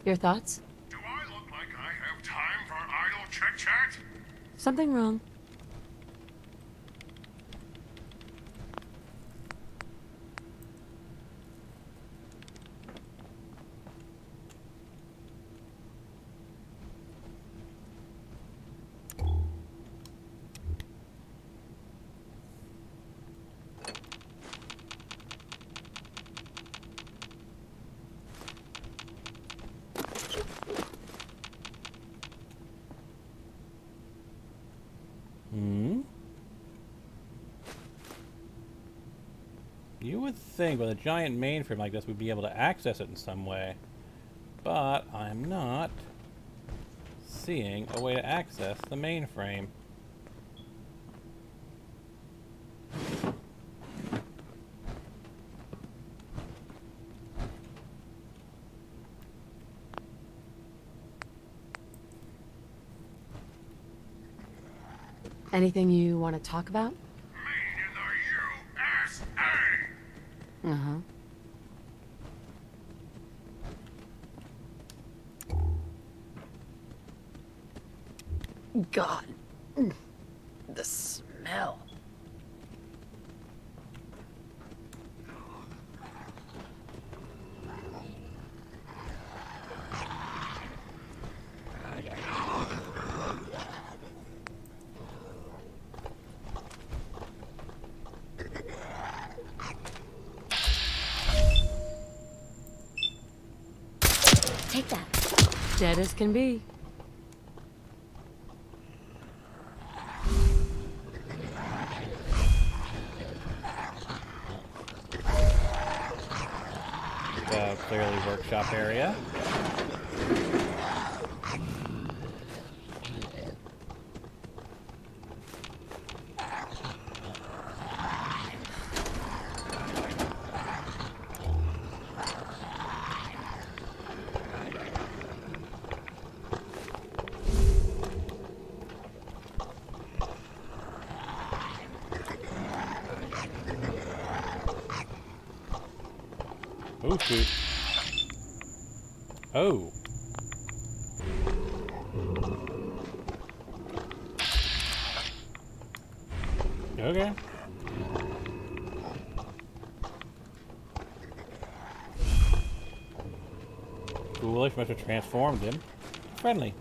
Your thoughts? Do I look like I have time for idle chit-chat? Something wrong? You would think with a giant mainframe like this we'd be able to access it in some way, but I'm not seeing a way to access the mainframe. Anything you want to talk about? Made in the USA! Uh-huh. God. The smell. Take that. Dead as can be. Clearly workshop area. Oh, shoot. Oh. Okay. Foolish, must have transformed him. Friendly.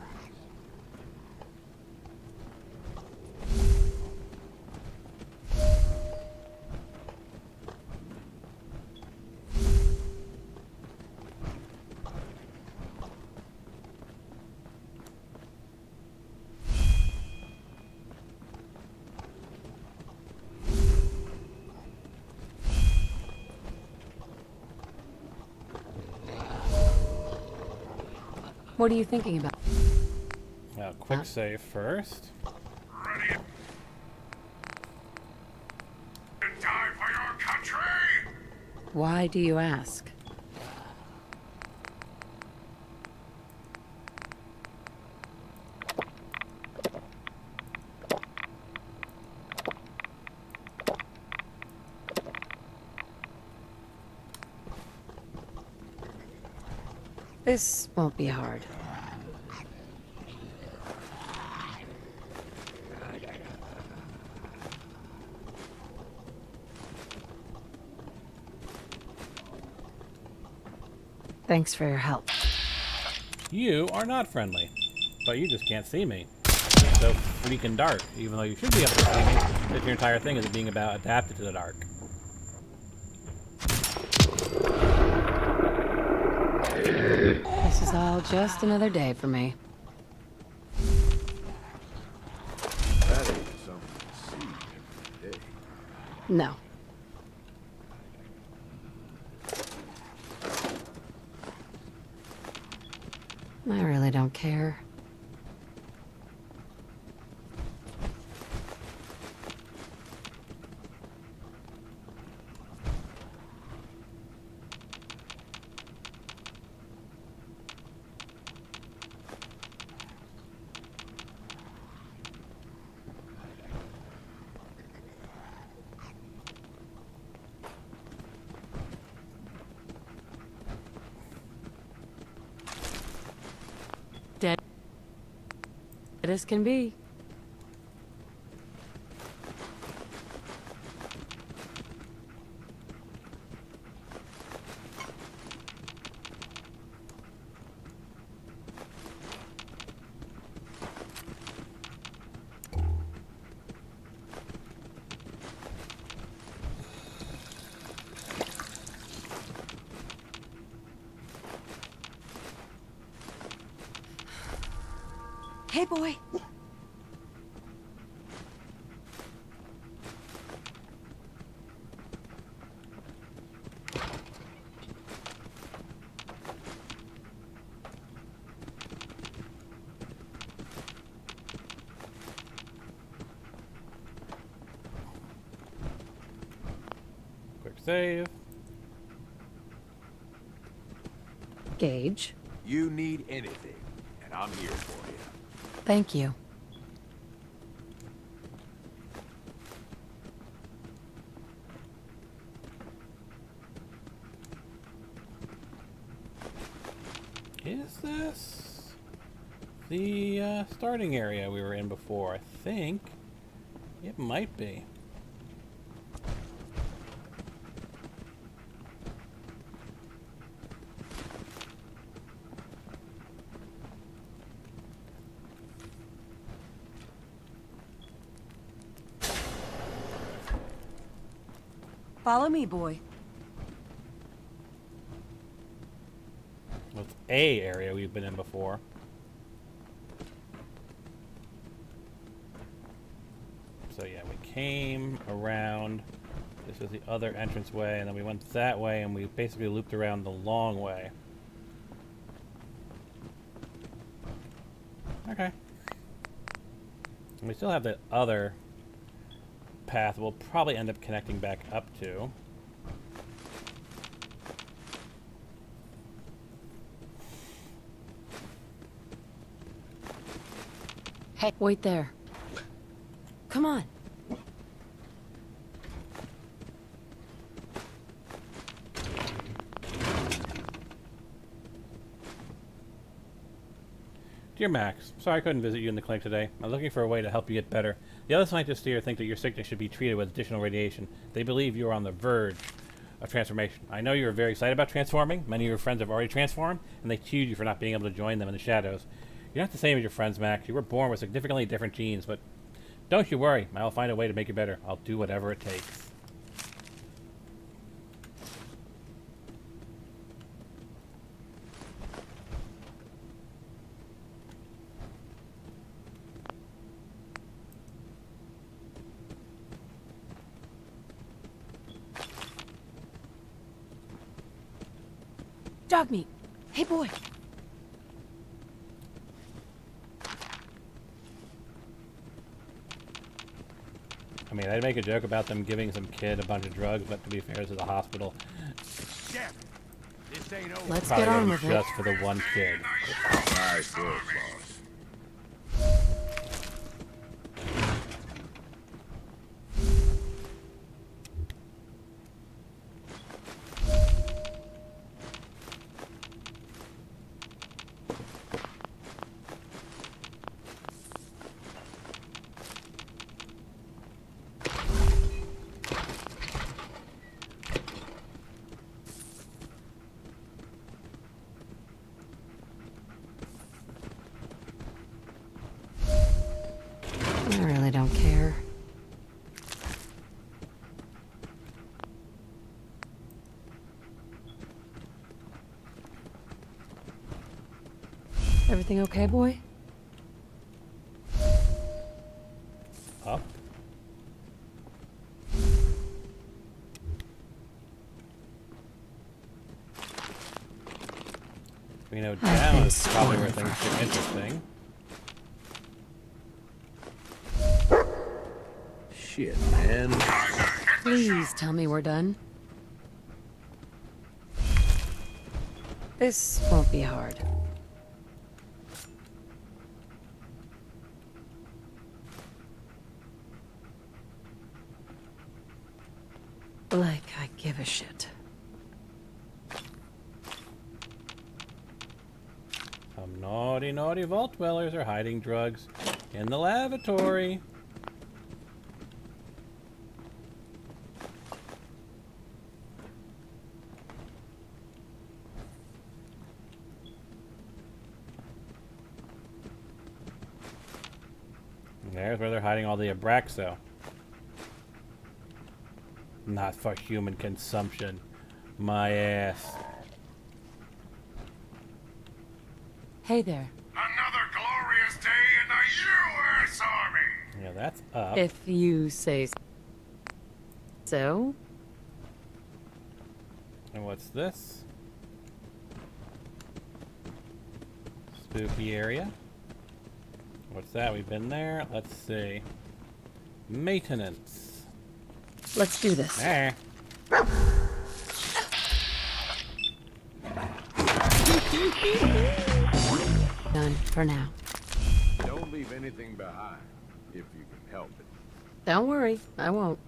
What are you thinking about? Quick save first. Ready to die for your country? Why do you ask? This won't be hard. Thanks for your help. You are not friendly, but you just can't see me. It's so freaking dark, even though you should be able to see me, since your entire thing is being about adapted to the dark. This is all just another day for me. That ain't something to see every day. No. I really don't care. Dead as can be. Hey, boy. Quick save. Gage. You need anything, and I'm here for you. Thank you. Is this the starting area we were in before? I think it might be. Follow me, boy. Well, it's a area we've been in before. So yeah, we came around. This is the other entranceway, and then we went that way, and we basically looped around the long way. Okay. And we still have the other path we'll probably end up connecting back up to. Hey, wait there. Come on. Dear Max, sorry I couldn't visit you in the clinic today. I'm looking for a way to help you get better. The other scientists here think that your sickness should be treated with additional radiation. They believe you are on the verge of transformation. I know you are very excited about transforming. Many of your friends have already transformed, and they cheered you for not being able to join them in the shadows. You're not the same as your friends, Max. You were born with significantly different genes, but don't you worry. I'll find a way to make you better. I'll do whatever it takes. Dog meat. Hey, boy. I mean, I'd make a joke about them giving some kid a bunch of drugs, but to be fair, this is a hospital. Jeff, this ain't over. Let's Probably get on gonna with be it. just for the one kid. Nice work, boss. Everything okay, boy? Up. We know down is probably where things get interesting. Shit, man. Please tell me we're done. This won't be hard. Like I give a shit. Some naughty, naughty vault dwellers are hiding drugs in the lavatory. And there's where they're hiding all the Abraxo. Not for human consumption. My ass. Hey there. Another glorious day in the U.S. Army! Yeah, that's up. If you say so. And what's this? Spooky area. What's that? We've been there. Let's see. Maintenance. Let's do this. There. Done for now. Don't leave anything behind, if you can help it. Don't worry, I won't.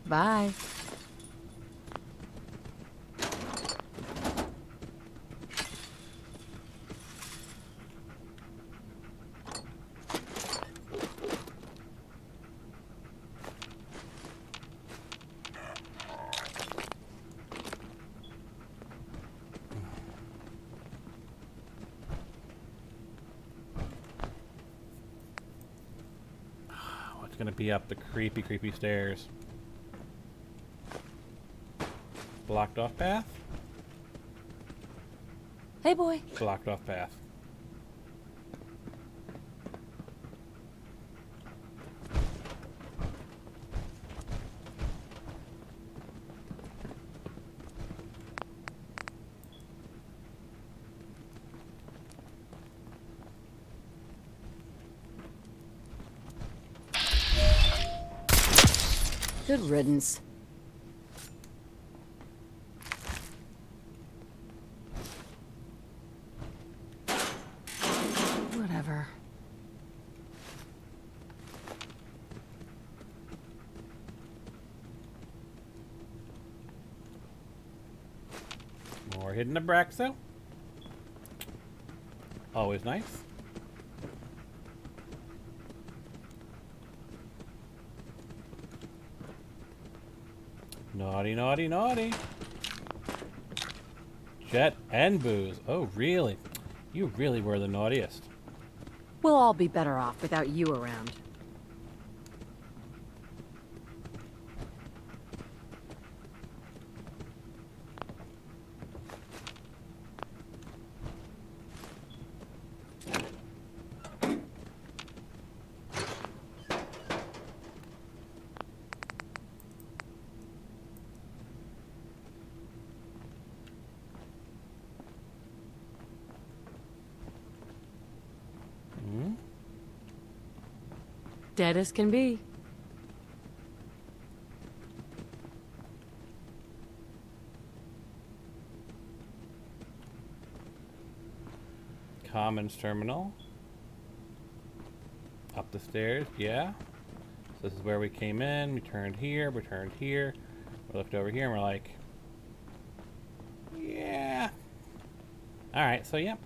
Bye. What's gonna be up the creepy, creepy stairs? Blocked off path? Hey, boy. Blocked off path. Good riddance. Whatever. More hidden Abraxo. Always nice. Naughty, naughty, naughty. Jet and booze. Oh, really? You really were the naughtiest. We'll all be better off without you around. Dead as can be. Commons terminal. Up the stairs, yeah. So this is where we came in. We turned here, we turned here. We looked over here and we're like, yeah. Alright, so yep.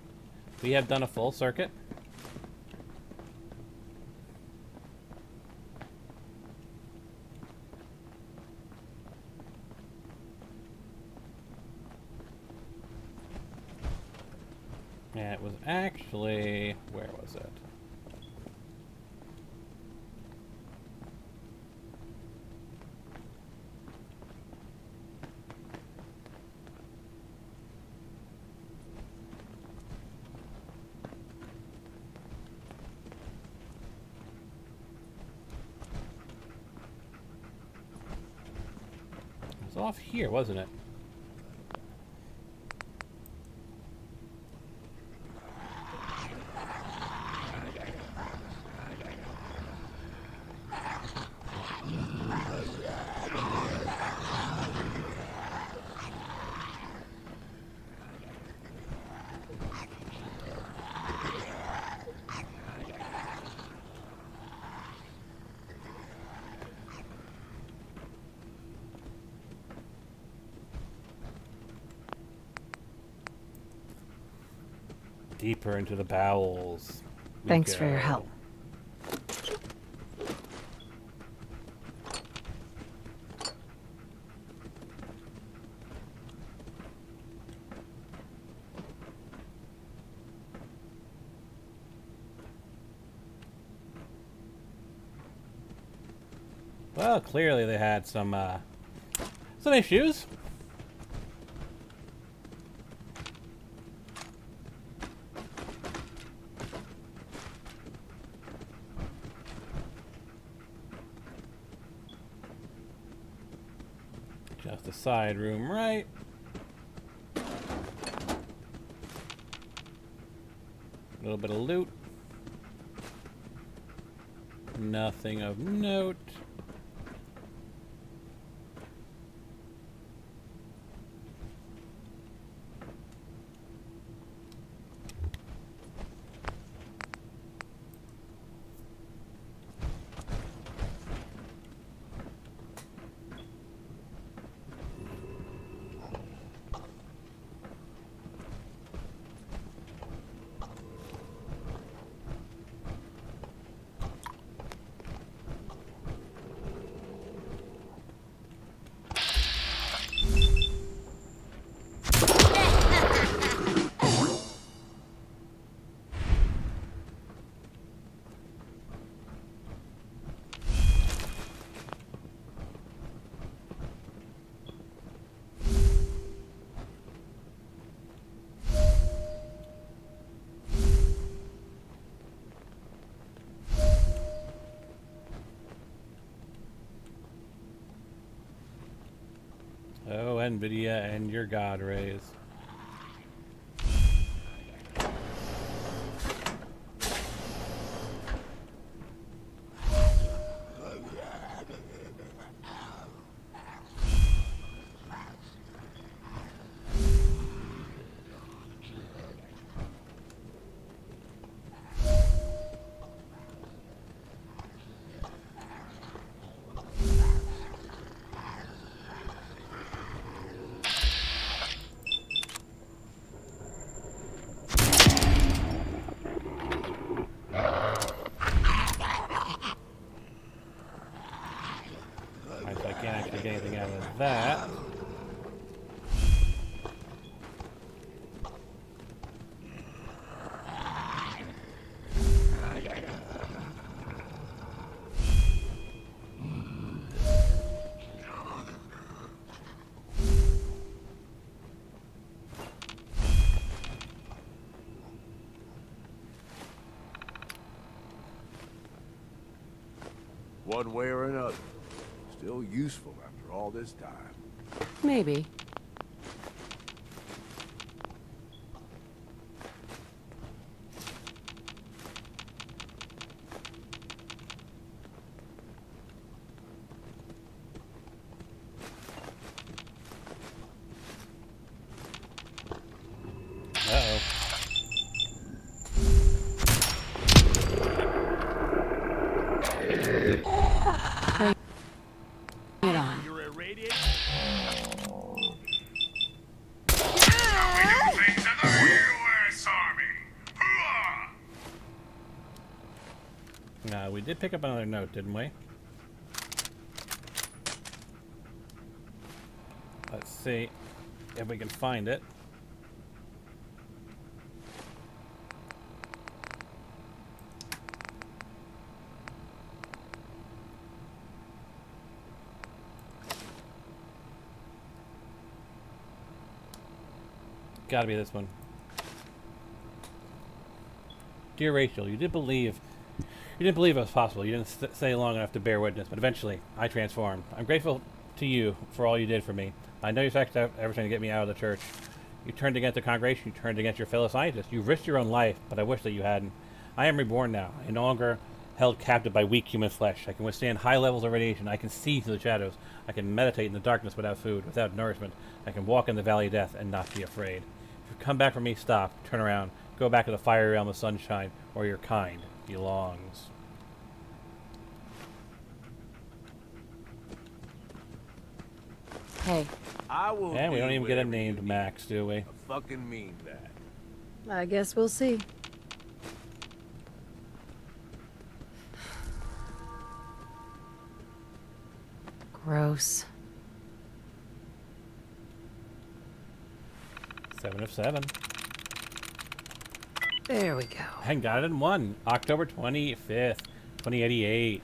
We have done a full circuit. Yeah, it was actually... Where was it? It was off here, wasn't it? Deeper into the bowels. We Thanks for go. your help. Well, clearly they had some issues. Just a side room, right? A little bit of loot. Nothing of note. Oh, NVIDIA and your God rays. I can't actually get anything out of that. One way or another. Still useful after all this time. Maybe. Uh-oh. Bring it on. You're irradiated? Things in the U.S. Army. Hoorah! No, we did pick up another note, didn't we? Let's see if we can find it. Gotta be this one. Dear Rachel, you didn't believe it was possible. You didn't stay long enough to bear witness, but eventually, I transformed. I'm grateful to you for all you did for me. I know you sacrificed everything to get me out of the church. You turned against the congregation. You turned against your fellow scientists. You risked your own life, but I wish that you hadn't. I am reborn now. I no longer held captive by weak human flesh. I can withstand high levels of radiation. I can see through the shadows. I can meditate in the darkness without food, without nourishment. I can walk in the valley of death and not be afraid. If you come back for me, stop, turn around, go back to the fiery realm of sunshine, where your kind belongs. Hey, I will. And we don't do even get him whatever you named need. Max, do we? I fucking mean that. I guess we'll see. gross. 7 of 7. There we go. And got it in 1. October 25th, 2088.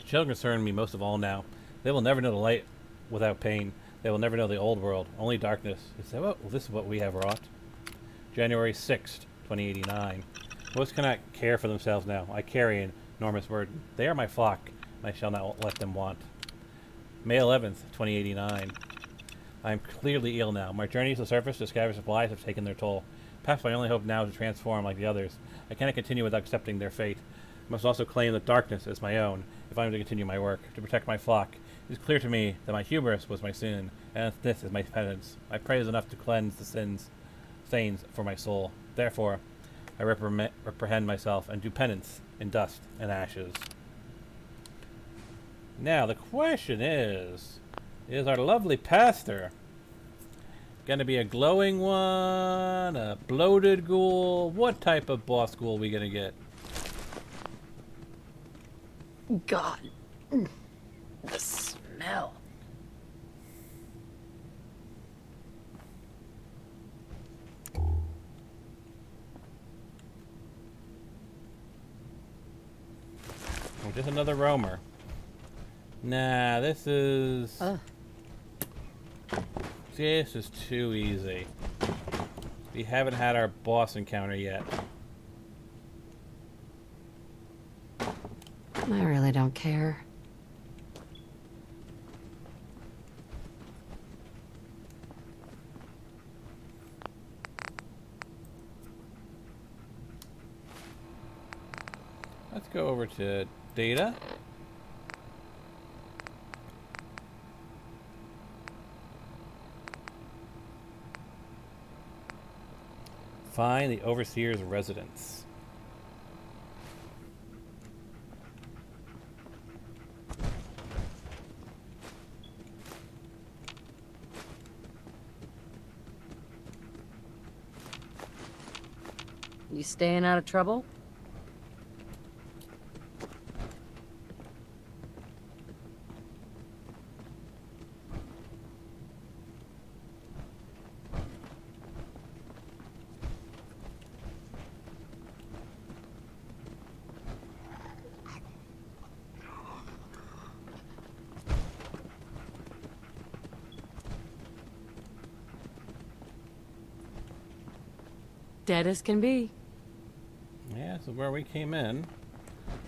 Children concern me most of all now. They will never know the light without pain. They will never know the old world, only darkness. Well, this is what we have wrought. January 6th, 2089. Most cannot care for themselves now. I carry an enormous burden. They are my flock, and I shall not let them want. May 11th, 2089. I am clearly ill now. My journeys to the surface to scatter supplies have taken their toll. Perhaps my only hope now is to transform like the others. I cannot continue without accepting their fate. I must also claim that darkness is my own, if I am to continue my work, to protect my flock. It is clear to me that my hubris was my sin, and this is my penance. My praise is enough to cleanse the stains for my soul. Therefore, I reprehend myself and do penance in dust and ashes. Now, the question is our lovely pastor going to be a glowing one, a bloated ghoul? What type of boss ghoul are we going to get? God. The smell. Oh, just another roamer. Nah, this is too easy. We haven't had our boss encounter yet. I really don't care. Let's go over to data. Find the overseer's residence. You staying out of trouble? Dead as can be. Yeah, this is where we came in.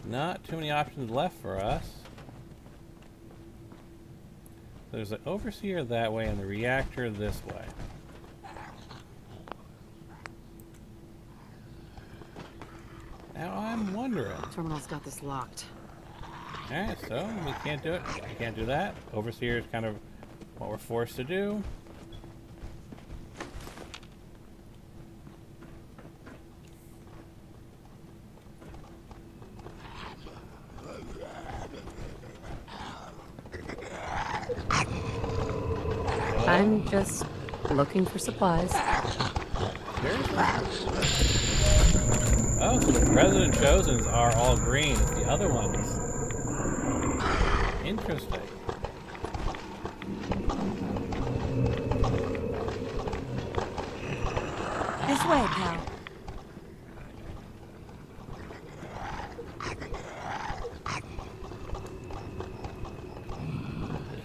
Not too many options left for us. There's an overseer that way and the reactor this way. Now I'm wondering. Terminal's got this locked. Alright, so we can't do it. We can't do that. Overseer is kind of what we're forced to do. I'm just looking for supplies. Seriously? Oh, so the President Chosens are all green. It's the other ones. Interesting. This way, pal.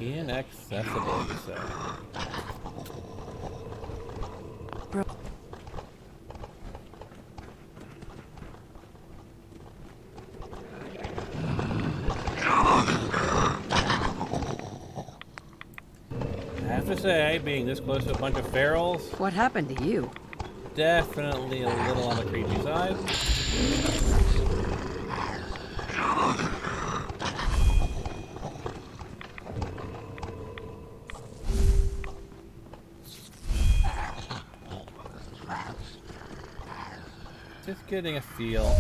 Inaccessible, you say. say, being this close to a bunch of ferals, What happened to you? definitely a little on the creepy side. Just getting a feel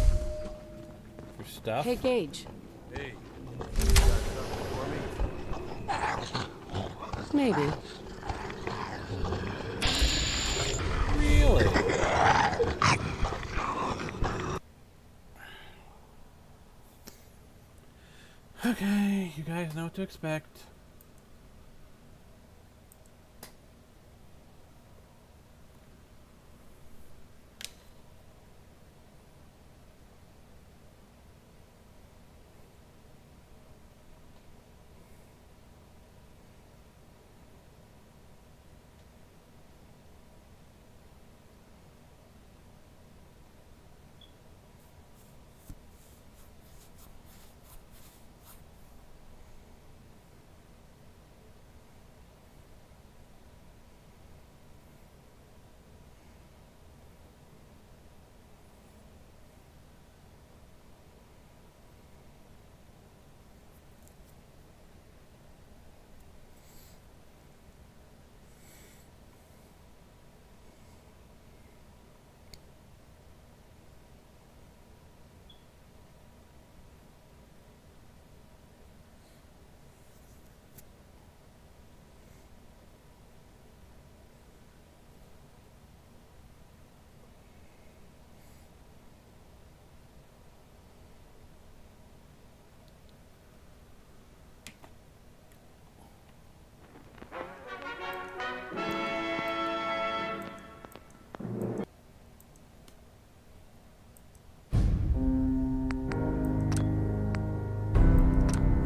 for stuff. Hey, Gage. Hey, you got something for me? Maybe. Really? Okay, you guys know what to expect.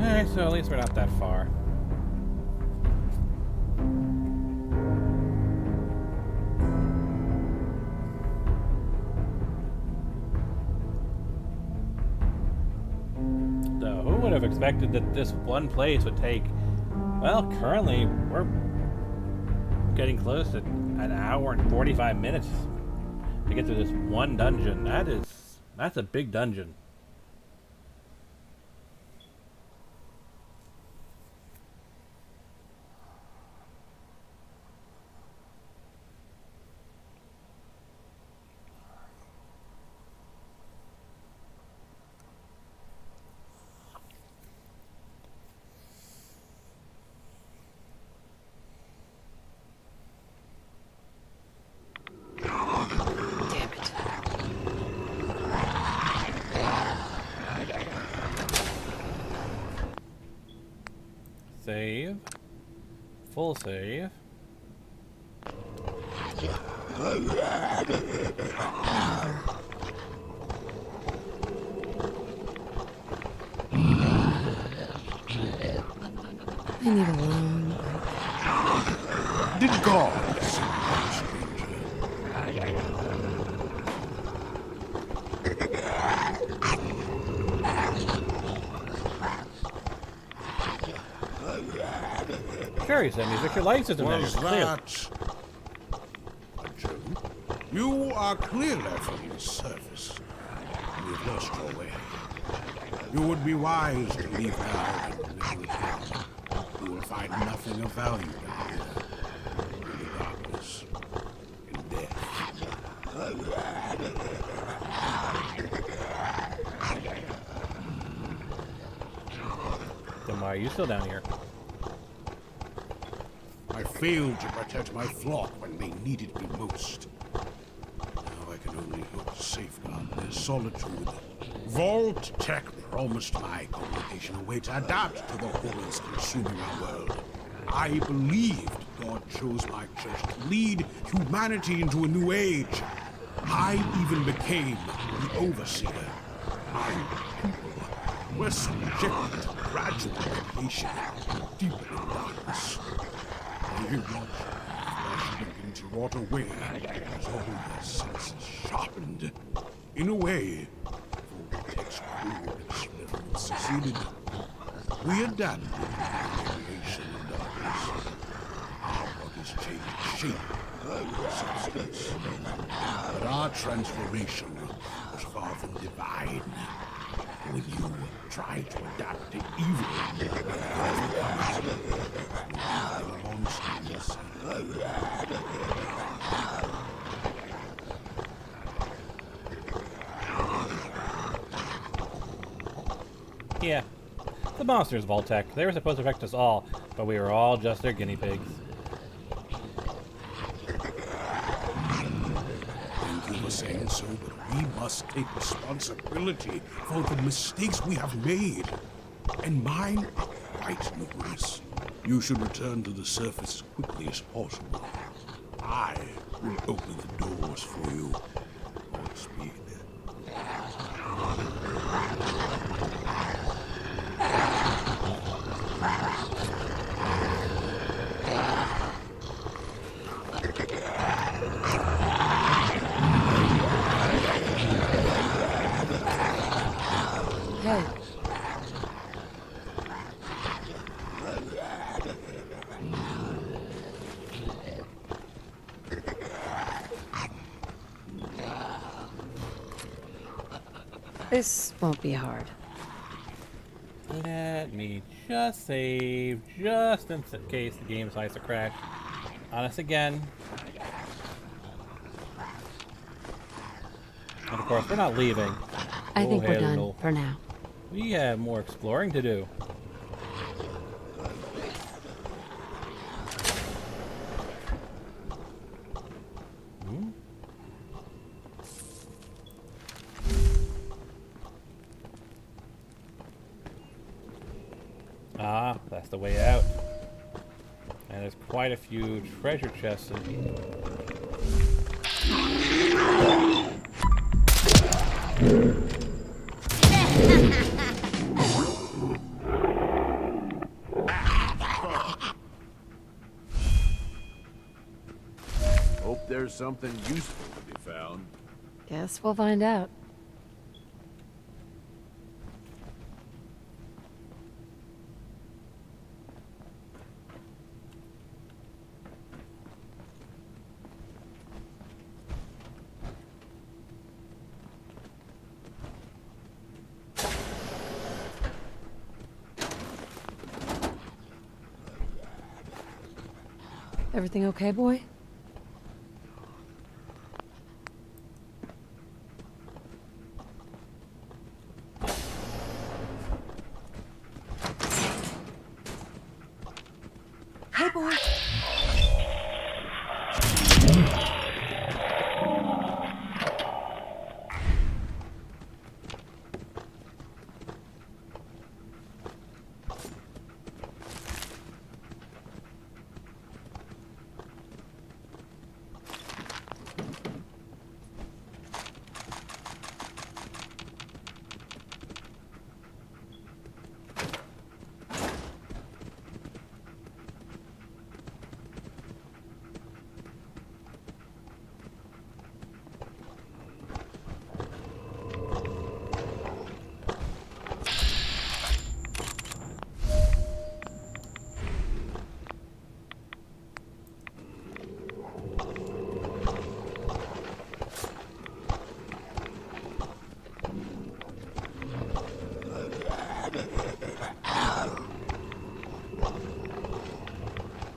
Alright, so at least we're not that far. So, who would have expected that this one place would take, well, currently we're getting close to an hour and 45 minutes to get through this one dungeon. That's a big dungeon. Damn it. Save. Full save. I need a long break. Did God Sure, Sam, you fix your light system now. was You're clear. that a joke? You are clearly from the surface. You have lost your way. You would be wise to leave now and never return. You will find nothing of value down here. Only darkness and death. Then why are you still down here? I failed to protect my flock when they needed me most. Now I can only hope to safeguard their solitude. Vault Tech promised my congregation a way to adapt to the horrors consuming our world. I believed God chose my church to lead humanity into a new age. I even became the overseer. My people were subjected to gradual radiation, deepening darkness. They watched flesh begin to rot away as all their senses sharpened. In a way, Vortex cruel experiments succeeded. We adapted to the radiation and darkness. Our has changed shape and substance. But our transformation was far from divine. When you try to adapt to evil, you become a monster yourself. Yeah. The monsters, Voltec. They were supposed to affect us all, but we were all just their guinea pigs. Thank you for saying so, but we must take responsibility for the mistakes we have made. And mine are quite numerous. You should return to the surface as quickly as possible. I will open the doors for you. All speed. Hey, this won't be hard. Let me just save, just in case the game decides to crash on us again. And of course, we're not leaving. I Oh, think we're hell done no. for now. We have more exploring to do. Hmm? Ah, that's the way out. And there's quite a few treasure chests in here. Hope there's something useful to be found. Guess we'll find out. Everything okay, boy? Hey, boy!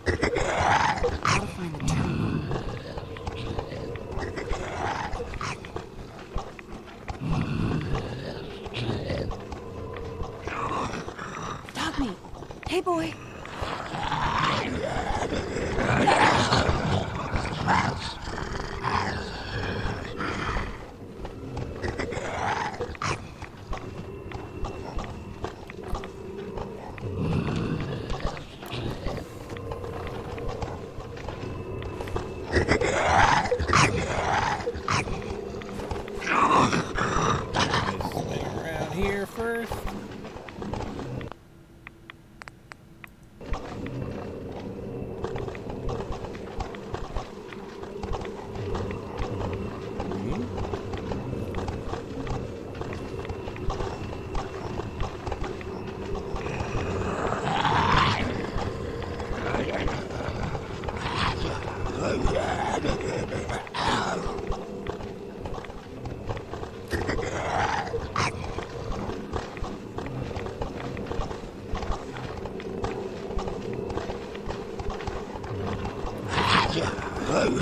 Gotta find the terminal. Dog meat. Hey, boy. Swing around here first. I'm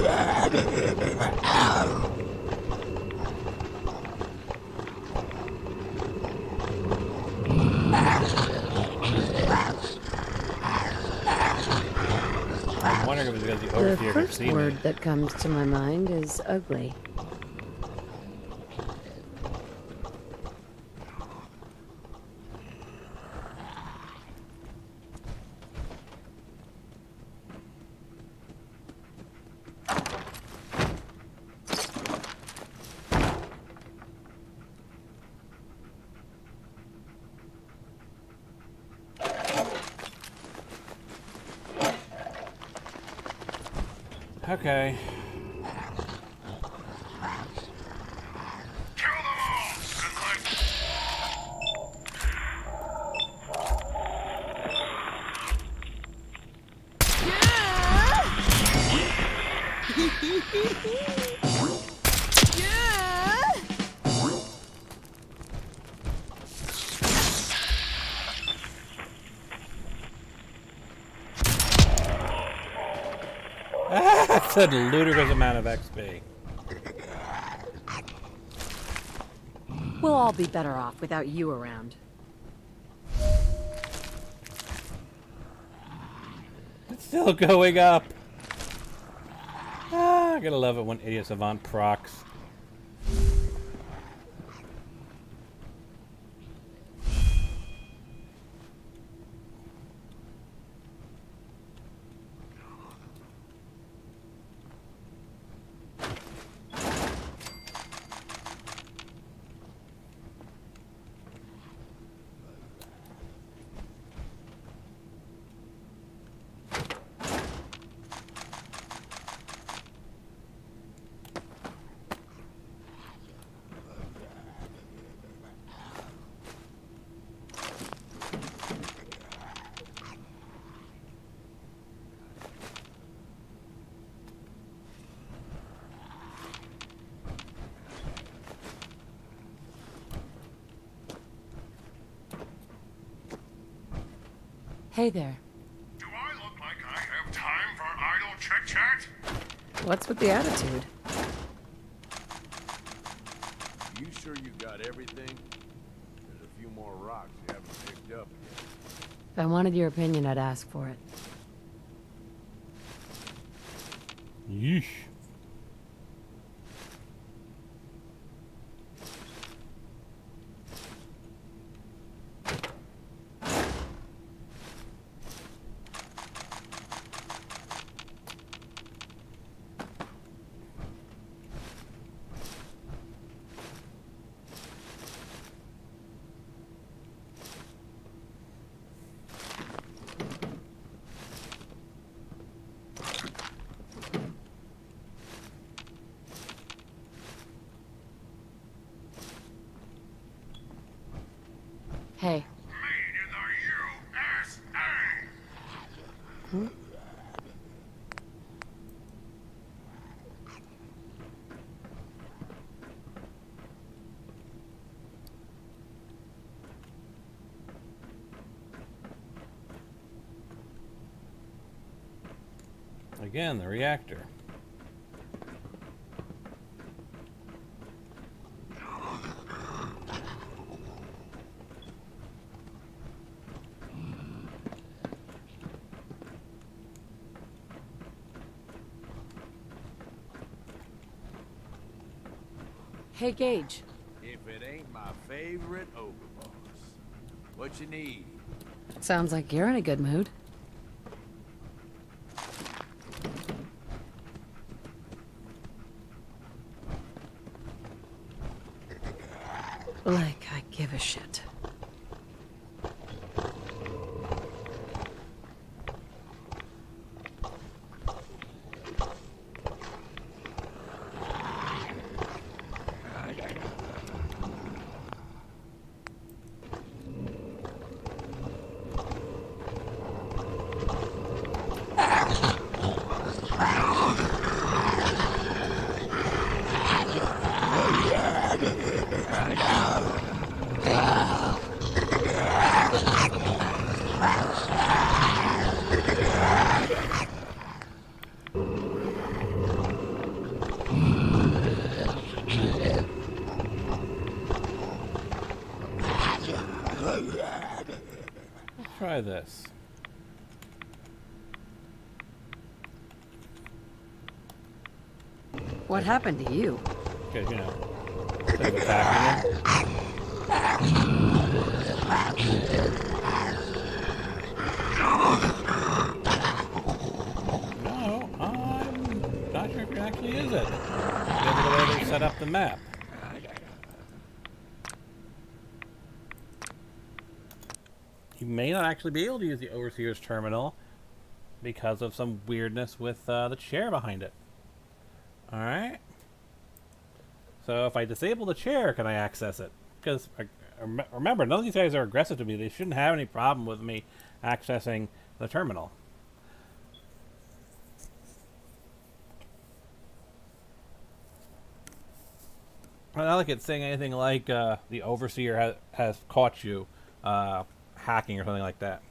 wondering if it's because the The overseer can first see word me. that comes to my mind is ugly. Okay. Kill them all! And That's a ludicrous amount of XP. We'll all be better off without you around. It's still going up. Ah, I gotta love it when Idiot Savant procs. Hey there. do I look like I have time for idle chit-chat? What's with the attitude? You sure you got everything? There's a few more rocks you haven't picked up yet. If I wanted your opinion, I'd ask for it. Yeesh. Hey. Made in the USA! Again, the reactor. Hey, Gage. If it ain't my favorite ogre boss. What you need? Sounds like you're in a good mood. Like I give a shit. try this. What happened to you? Because, you know, instead of attacking him. No, I'm not sure if it actually is it. Because of the way they set up the map. You may not actually be able to use the Overseer's terminal because of some weirdness with the chair behind it. Alright. So if I disable the chair, can I access it? Because, remember, none of these guys are aggressive to me. They shouldn't have any problem with me accessing the terminal. Not like it's saying anything like the Overseer has caught you hacking or something like that.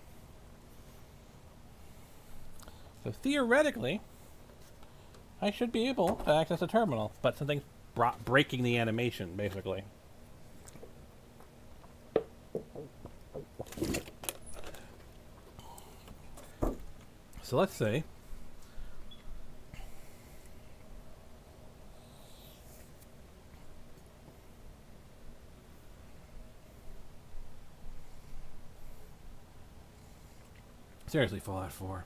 So theoretically, I should be able to access the terminal, but something's breaking the animation, basically. So let's see. Seriously, Fallout 4.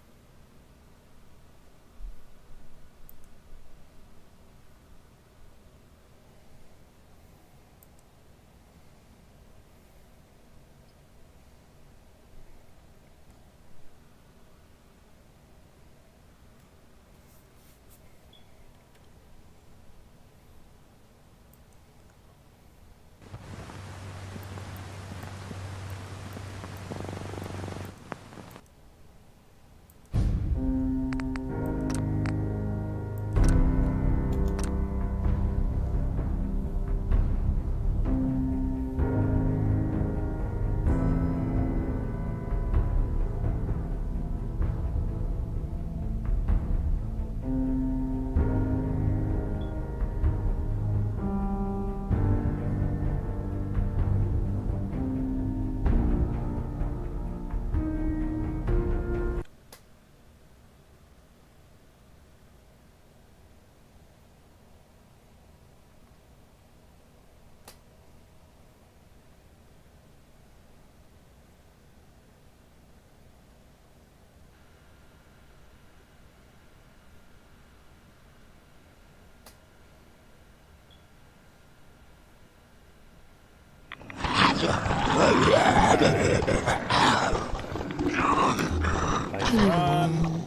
Nice run.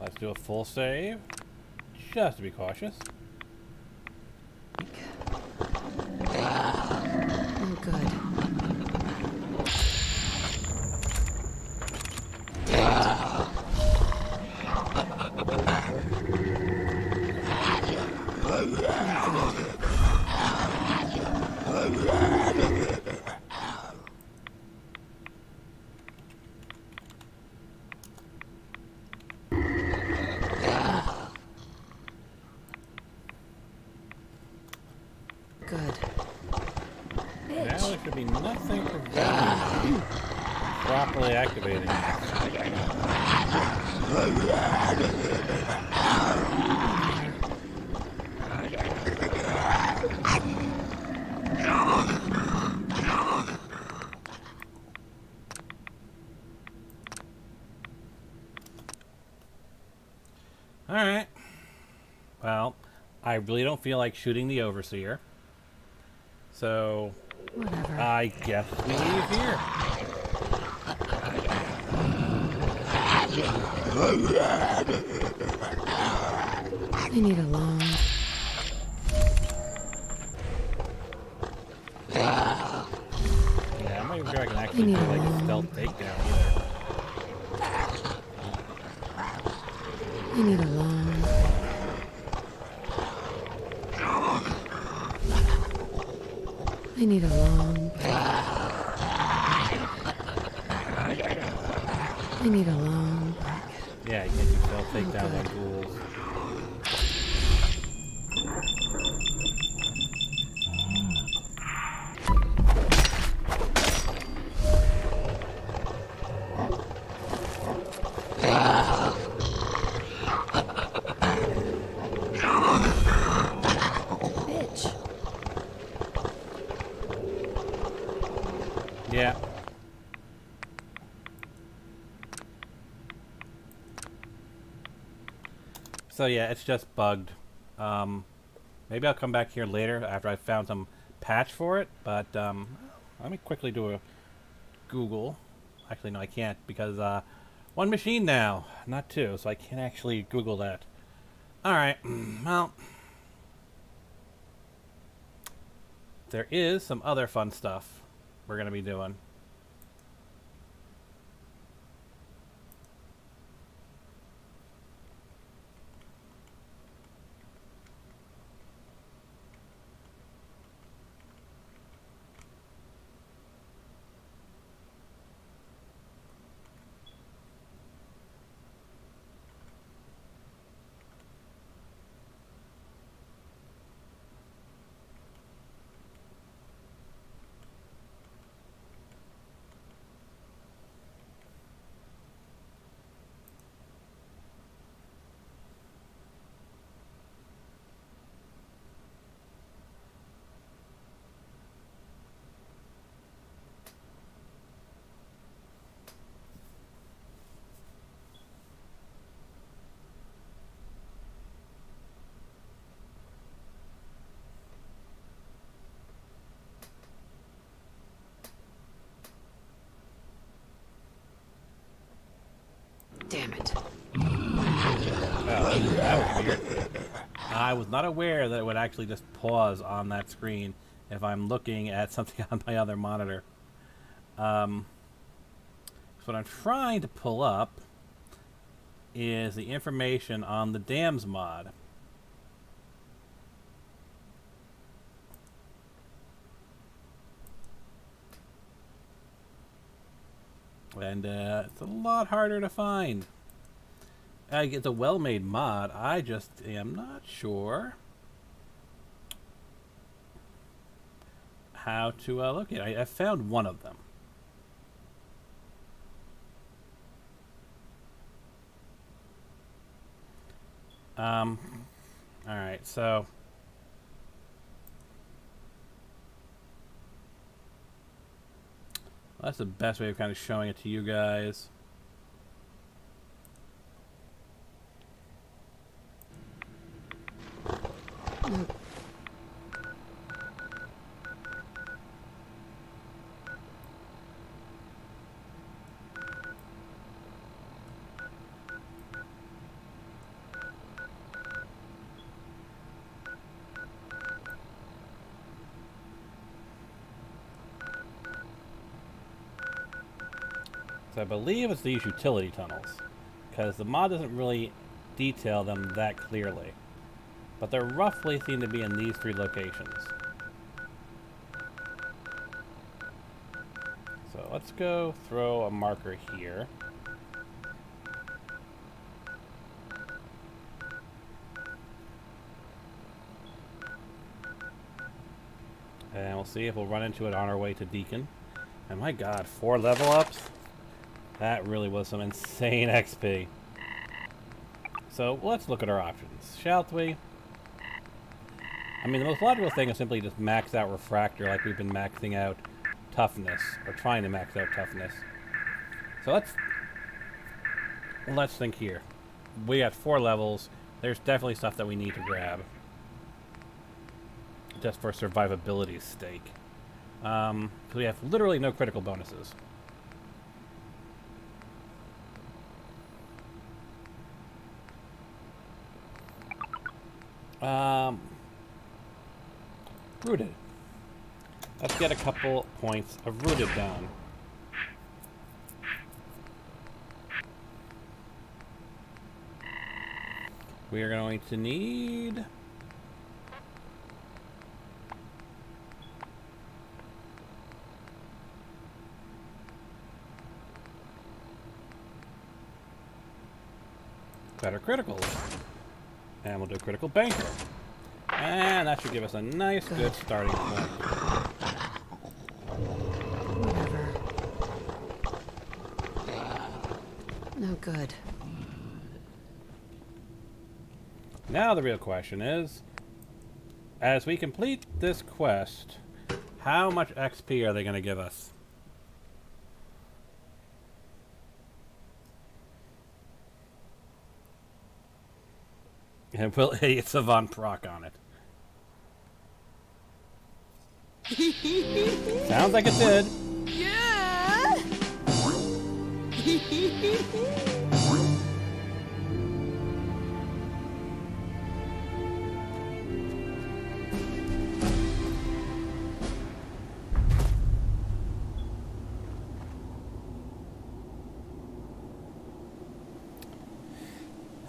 Let's do a full save, just to be cautious. Oh, good. Now there should be nothing preventing me properly activating it. Alright. Well, I really don't feel like shooting the Overseer. So, Whatever. I guess we leave here. I need a long... Yeah, I'm not even sure I can actually do like a stealth takedown either. I need a long... I need a long... I need a long... Yeah, you can't do stealth takedown on ghouls. Bitch. Yeah. So yeah, it's just bugged. Maybe I'll come back here later after I've found some patch for it, but let me quickly do a Google. Actually, no, I can't because one machine now, not two, so I can't actually Google that. Alright, well, there is some other fun stuff we're going to be doing. Damn it. Oh, that was weird. I was not aware that it would actually just pause on that screen if I'm looking at something on my other monitor. So what I'm trying to pull up is the information on the dams mod. And it's a lot harder to find. It's a well-made mod. I just am not sure how to look at it. I found one of them. Alright, so that's the best way of kind of showing it to you guys. So I believe it's these utility tunnels, because the mod doesn't really detail them that clearly. But they roughly seem to be in these three locations. So let's go throw a marker here. And we'll see if we'll run into it on our way to Deacon. And my god, 4 level ups? That really was some insane XP. So let's look at our options, shall we? I mean, the most logical thing is simply just max out Refractor like we've been maxing out Toughness, or trying to max out Toughness. So let's think here. We got 4 levels. There's definitely stuff that we need to grab, just for survivability's sake. Because we have literally no critical bonuses. Rooted. Let's get a couple points of rooted down. We are going to need better criticals. And we'll do a critical banker. And that should give us a nice, good starting point. Whatever. No good. Now the real question is, as we complete this quest, how much XP are they going to give us? And will Idiot Savant proc on it? Sounds like it did. Yeah.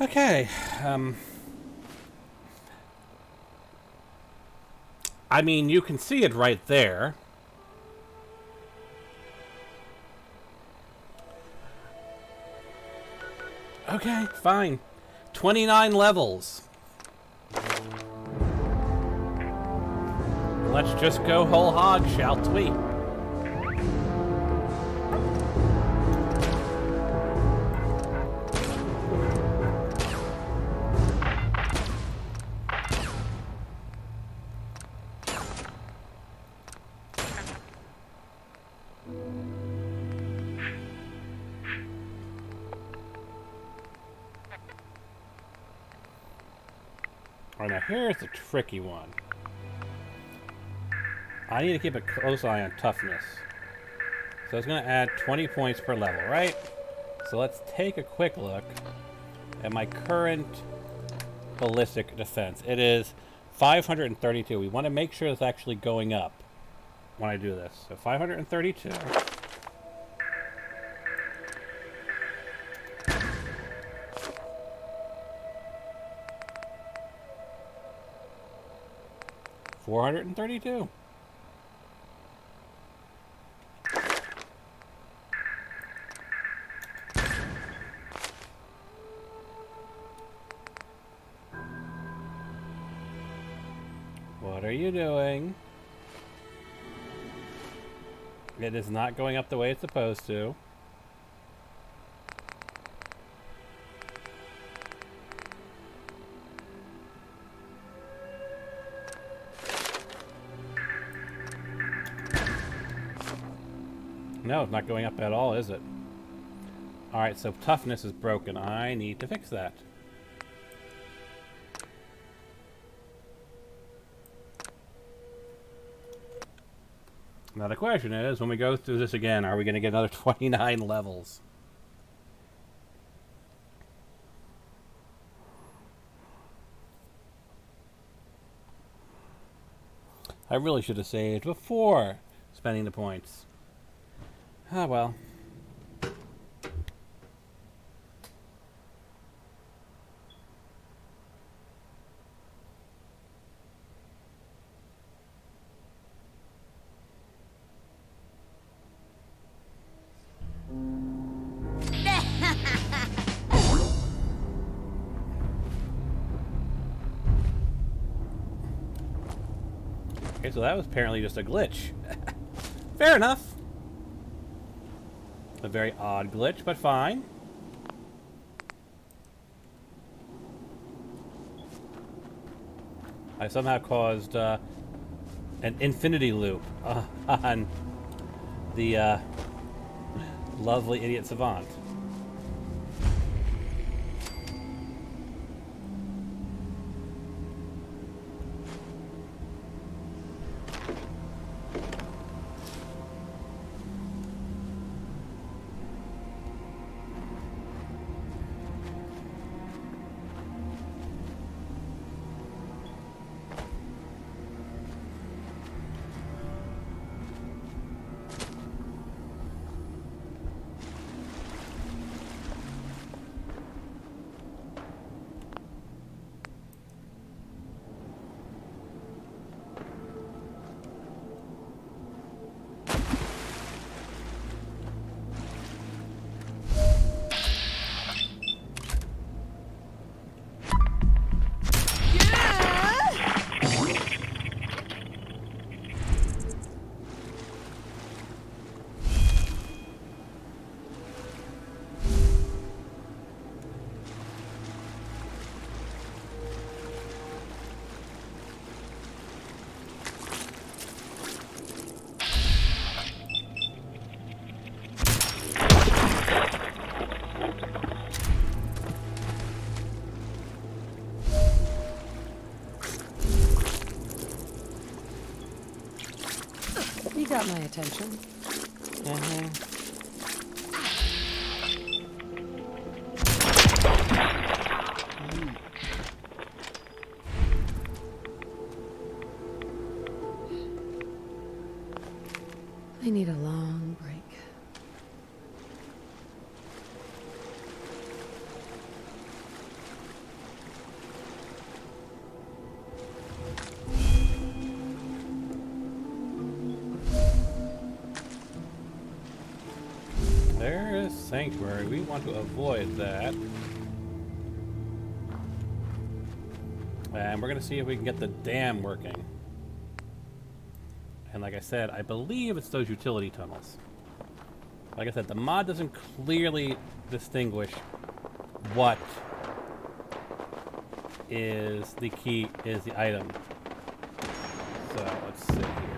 Okay. I mean, you can see it right there. Okay, fine. 29 levels. Let's just go whole hog, shall we? Alright, now here's the tricky one. I need to keep a close eye on toughness. So it's going to add 20 points per level, right? So let's take a quick look at my current ballistic defense. It is 532. We want to make sure it's actually going up when I do this. So 532. $432. What are you doing? It is not going up the way it's supposed to. No, it's not going up at all, is it? Alright, so toughness is broken. I need to fix that. Now the question is, when we go through this again, are we going to get another 29 levels? I really should have saved before spending the points. Ah, well. Okay, so that was apparently just a glitch. Fair enough. A very odd glitch, but fine. I somehow caused an infinity loop on the lovely Idiot Savant. got my attention. I need a long break. There is Sanctuary. We want to avoid that. And we're going to see if we can get the dam working. And like I said, I believe it's those utility tunnels. Like I said, the mod doesn't clearly distinguish what is the key, is the item. So let's see here.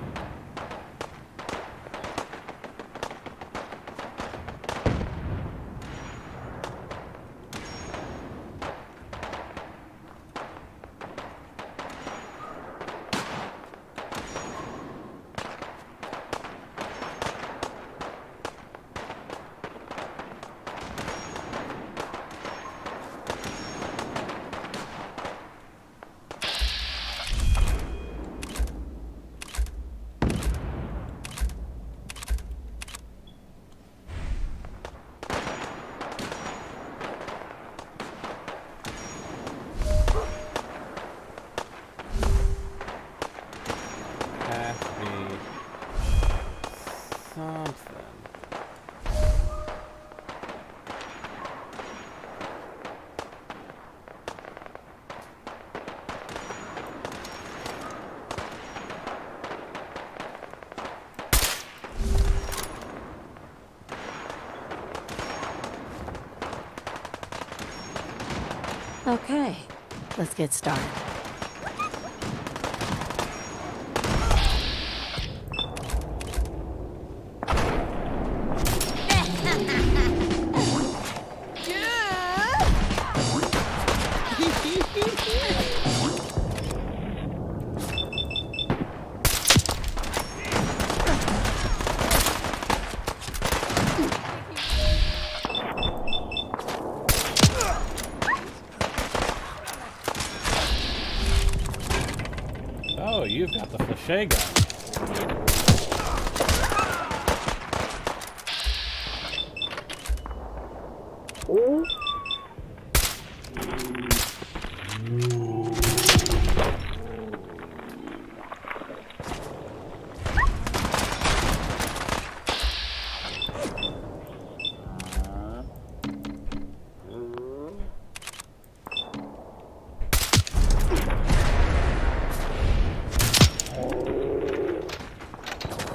Something. Okay, let's get started. Oh, you've got the flèche gun.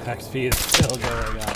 XP is still going on.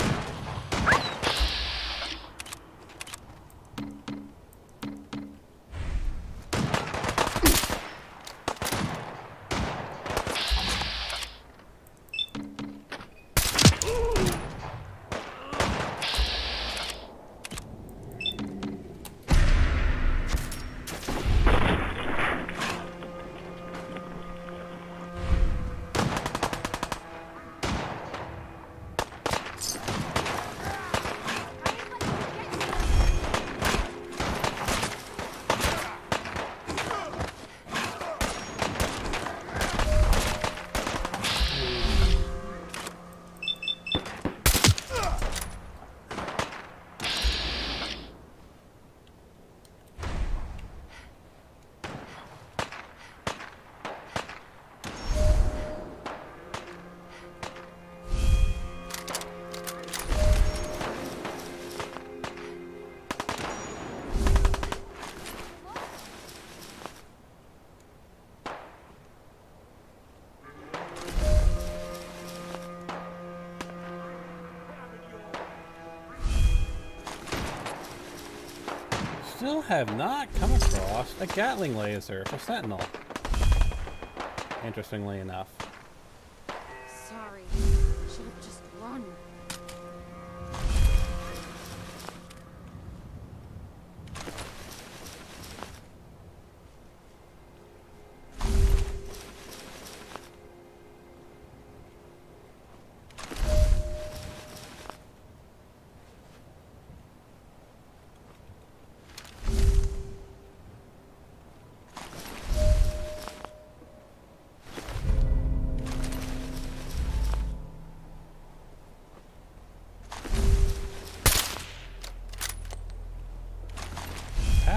Still have not come across a Gatling laser for Sentinel. Interestingly enough. Sorry. Should have just run.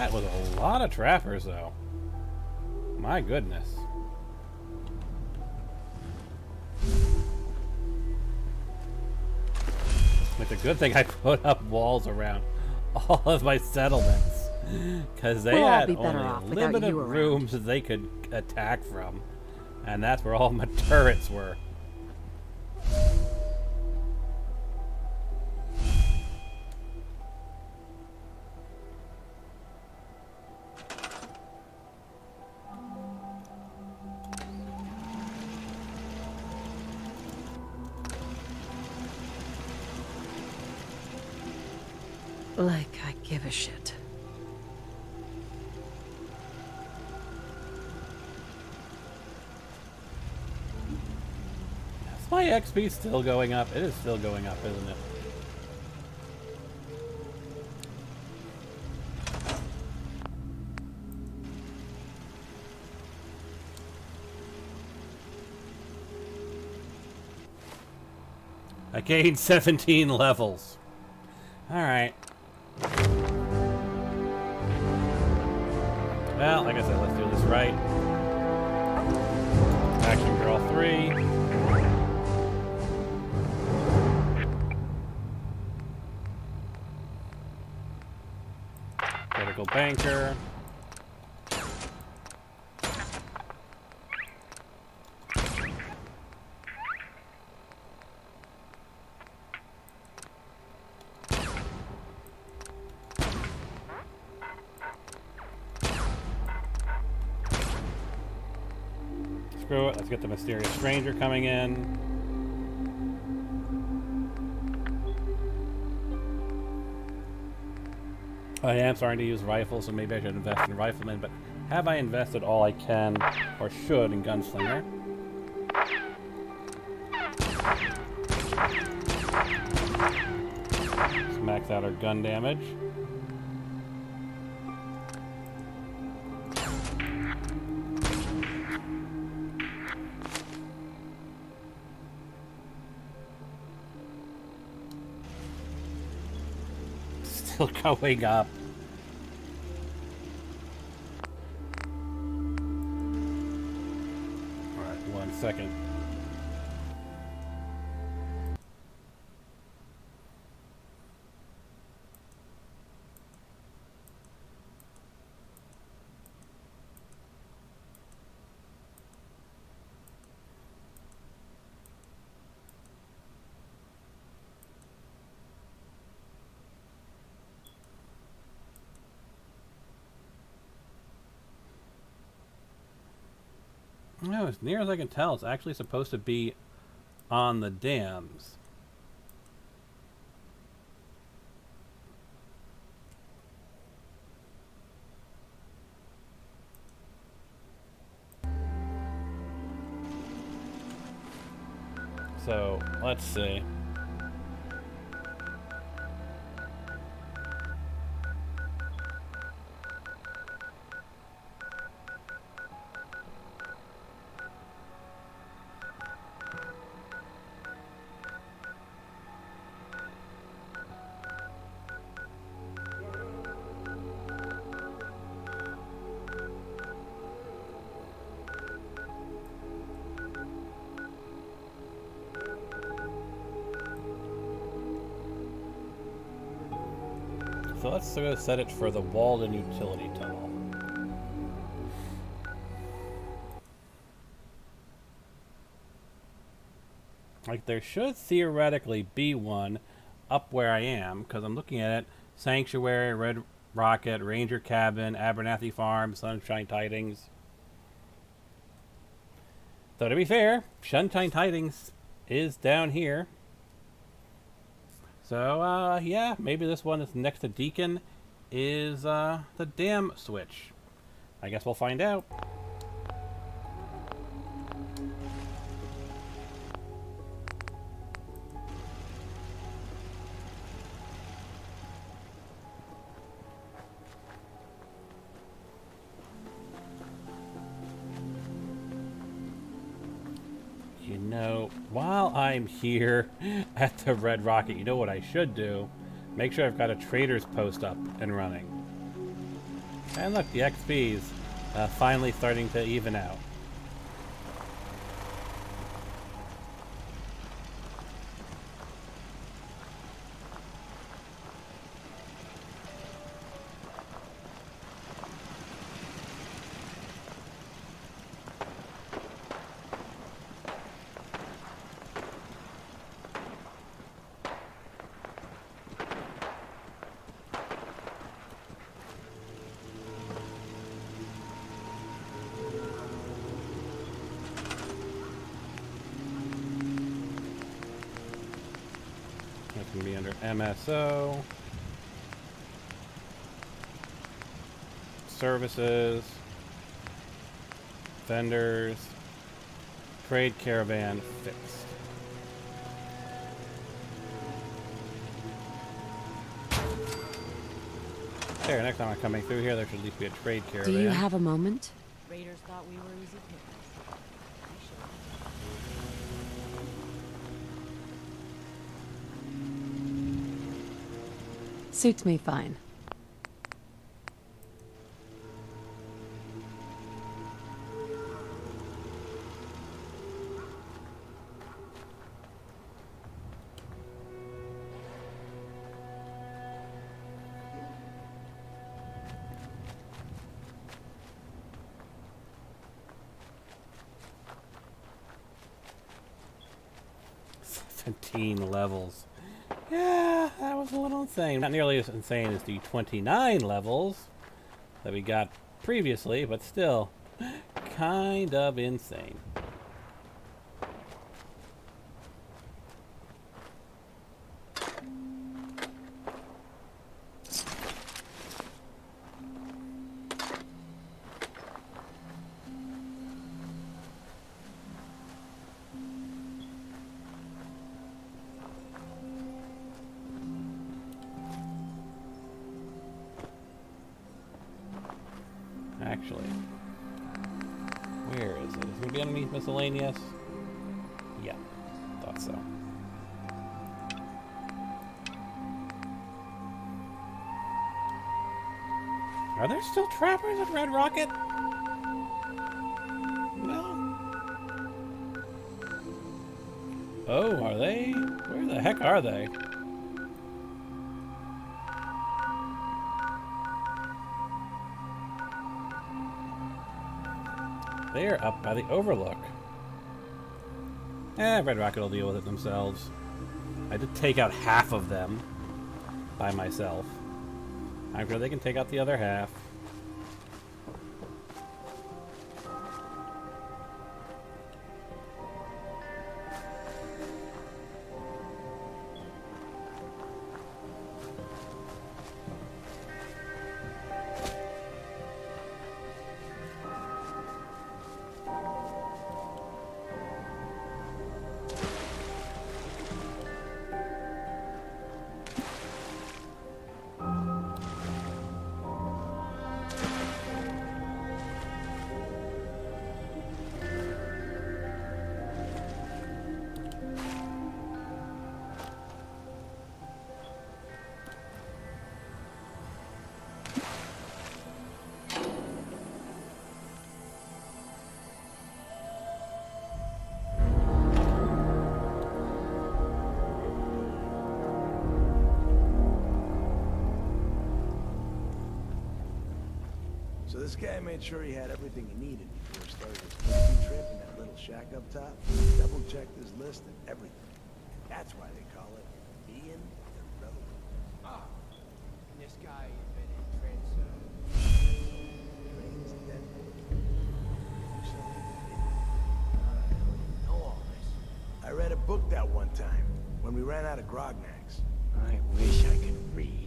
That was a lot of trappers, though. My goodness. It's a good thing I put up walls around all of my settlements. Because they We'll all had be better only off without limited you around. rooms that they could attack from. And that's where all my turrets were. Like I give a shit. Is my XP still going up? It is still going up, isn't it? I gained 17 levels. Alright. Well, like I said, let's do this right. Action Girl 3. Critical Banker. Screw it, let's get the Mysterious Stranger coming in. I am starting to use rifles, so maybe I should invest in Rifleman, but have I invested all I can, or should, in Gunslinger? Let's max out our gun damage. Still going up. Alright, 1 second. No, as near as I can tell, it's actually supposed to be on the dams. So, let's see. So let's go set it for the Walden Utility Tunnel. Like, there should theoretically be one up where I am, because I'm looking at it. Sanctuary, Red Rocket, Ranger Cabin, Abernathy Farm, Sunshine Tidings. Though to be fair, Sunshine Tidings is down here. So, yeah, maybe this one that's next to Deacon is, the dam switch. I guess we'll find out. You know, while I'm here at the Red Rocket, you know what I should do? Make sure I've got a trader's post up and running. And look, the XP's finally starting to even out. That's going to be under MSO. Services. Vendors. Trade caravan fixed. There, next time I'm coming through here, there should at least be a trade caravan. Do you have a moment? Raiders thought we were easy pickings. Suits me fine. Levels. Yeah, that was a little insane. Not nearly as insane as the 29 levels that we got previously, but still kind of insane. Actually, where is it? Is it going to be underneath miscellaneous? Yeah, thought so. Are there still trappers at Red Rocket? No. Oh, are they? Where the heck are they? They are up by the Overlook. Red Rocket will deal with it themselves. I did take out half of them by myself. I'm sure they can take out the other half. So this guy made sure he had everything he needed before he started his camping trip in that little shack up top. Double-checked his list and everything. That's why they call it being the road. Ah, and this guy invented trains. Trains and then do something that didn't. Know all this. I read a book that one time when we ran out of grognacks. I wish I could read.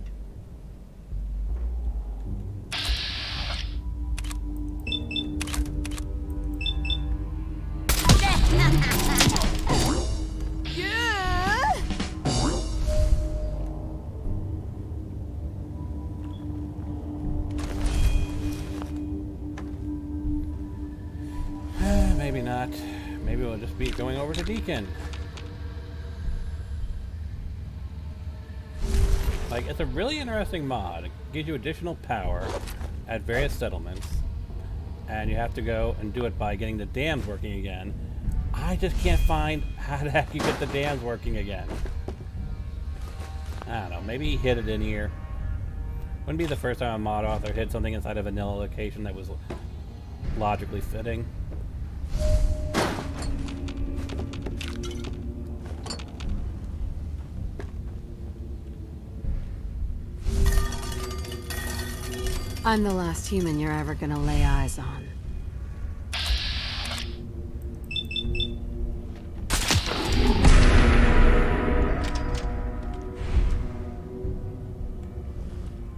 Maybe not. Maybe we'll just be going over to Deacon. Like, it's a really interesting mod. It gives you additional power, at various settlements, and you have to go and do it by getting the dams working again. I just can't find how the heck you get the dams working again. I don't know, maybe he hid it in here. Wouldn't be the first time a mod author hid something inside a vanilla location that was logically fitting. I'm the last human you're ever gonna lay eyes on.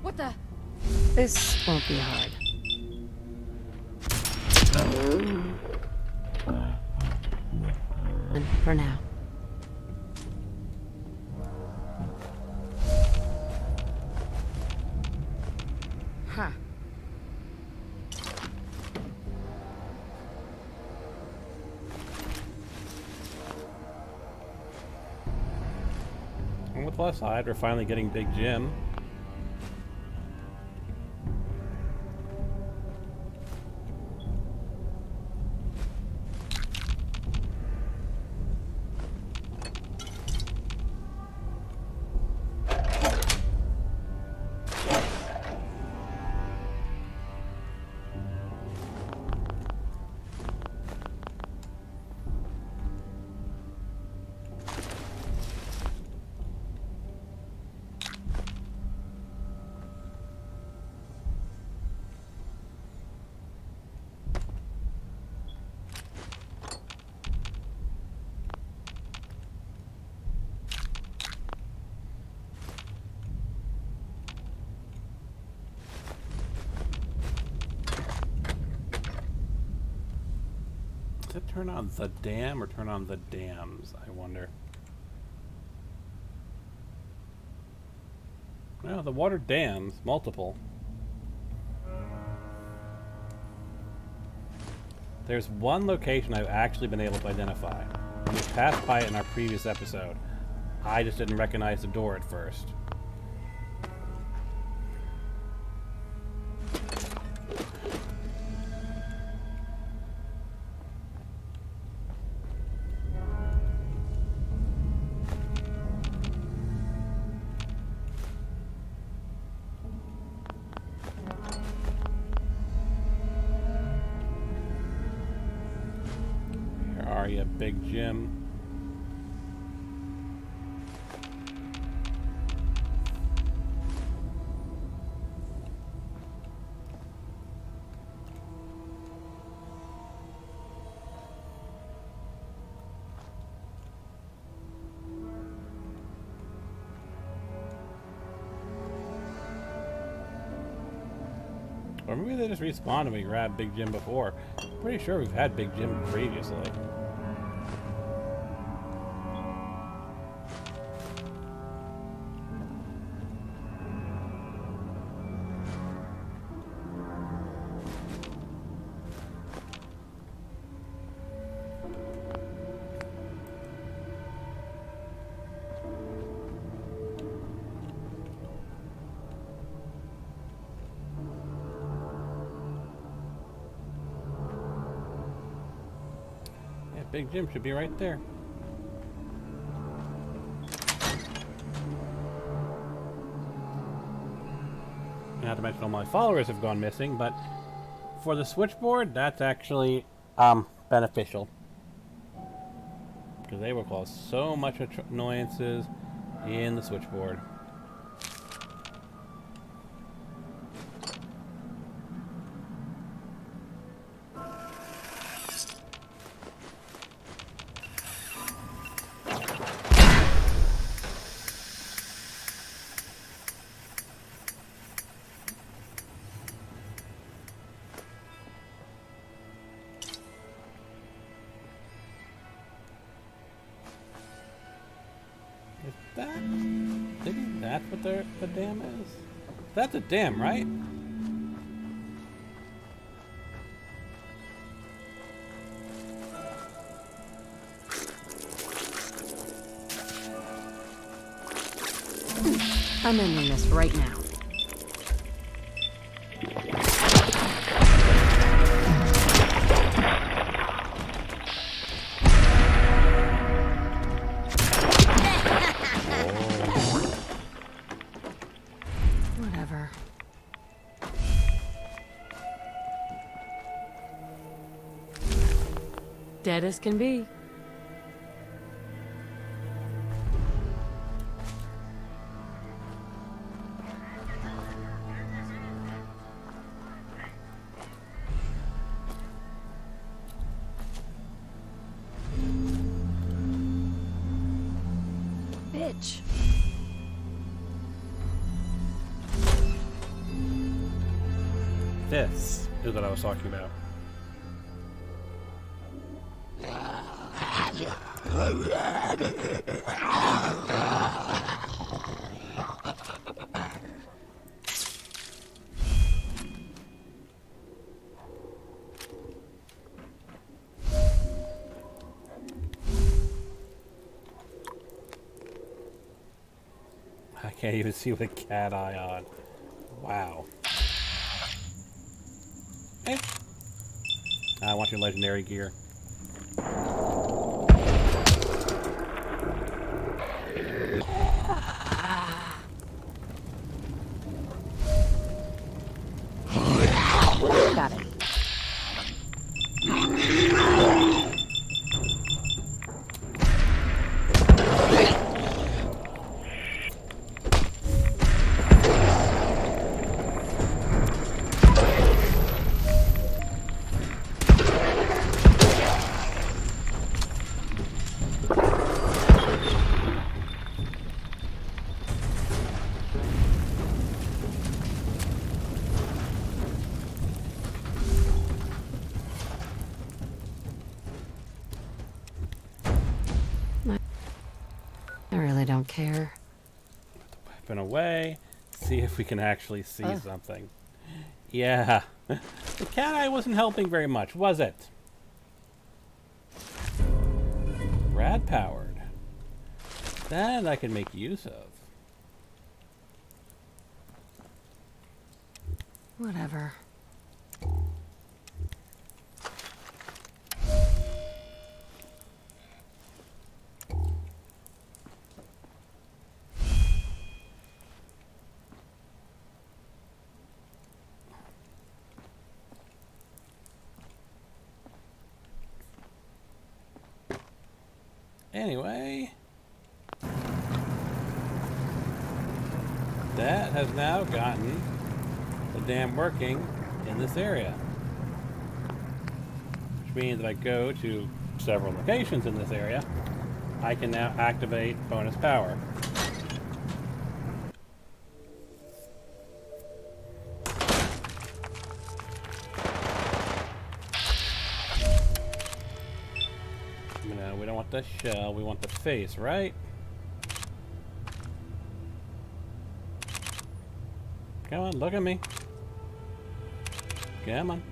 What the? This won't be hard. And for now. Huh. And with less side, we're finally getting Big Jim. Does it turn on the dam or turn on the dams, I wonder? No, the water dams, multiple. There's one location I've actually been able to identify. We passed by it in our previous episode. I just didn't recognize the door at first. Are you, Big Jim? Or maybe they just respawned and we grabbed Big Jim before. Pretty sure we've had Big Jim previously. Big Jim should be right there. Not to mention all my followers have gone missing, but for the switchboard, that's actually beneficial. Because they will cause so much annoyances in the switchboard. Maybe that's what the dam is? That's a dam, right? I'm ending this right now. Dead as can be. Bitch. This is what I was talking about. I can't even see with a cat eye on. Wow. Hey. I want your legendary gear. Got it. I really don't care. Weapon away. See if we can actually see something. Yeah. The cat eye wasn't helping very much, was it? Rad powered. That I can make use of. Whatever. Anyway, that has now gotten the dam working in this area. Which means that I go to several locations in this area, I can now activate bonus power. No, we don't want the shell, we want the face, right? Come on, look at me. Come on.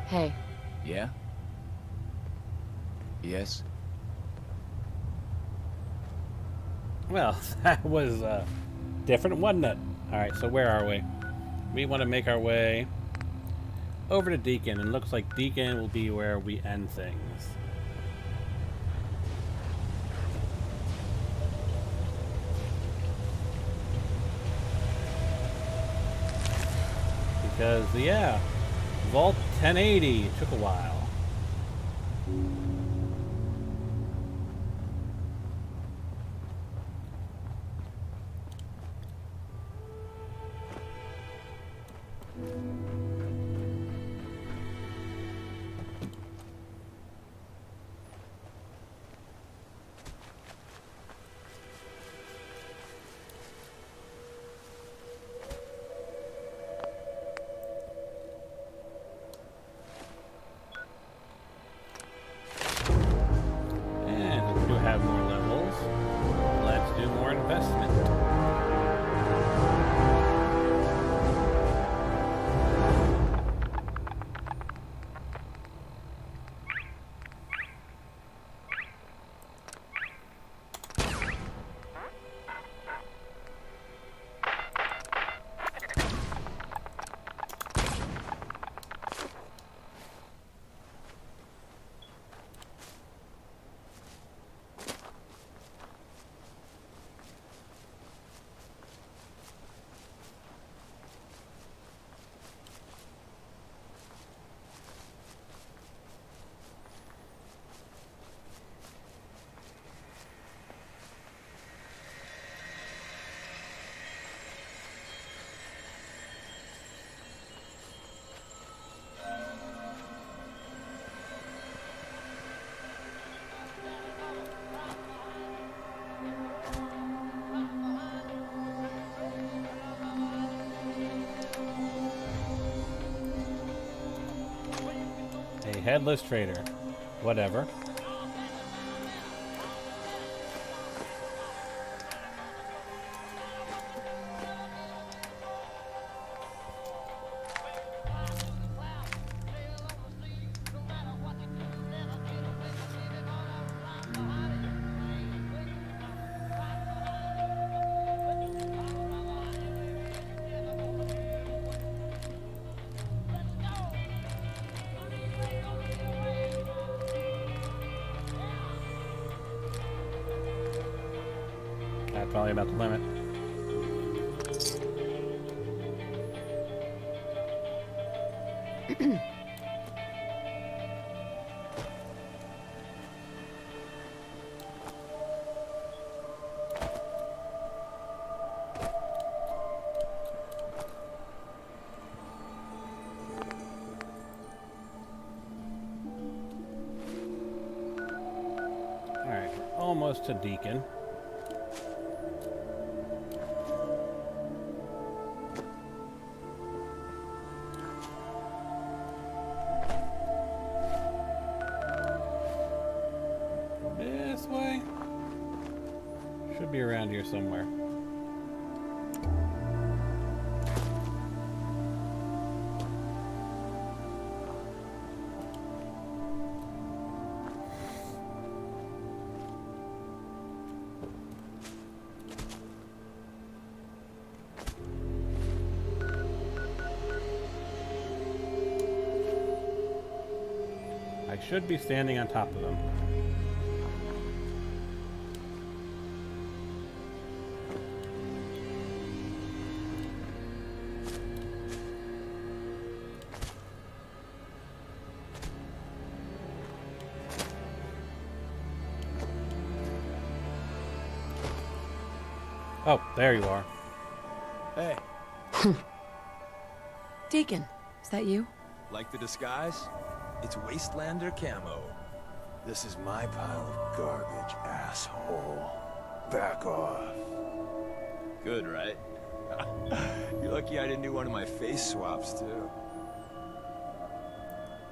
Hey, Yeah? Yes? Well, that was different, wasn't it? Alright, so where are we? We want to make our way over to Deacon, and looks like Deacon will be where we end things. Because, yeah, Vault 1080 took a while. headless trader. Whatever. That's probably about the limit. Alright, we're almost to Deacon. This way? Should be around here somewhere. I should be standing on top of them. Oh, there you are. Hey, Deacon, is that you? like the disguise? It's Wastelander camo. This is my pile of garbage, asshole. Back off. Good, right? You're lucky I didn't do one of my face swaps, too.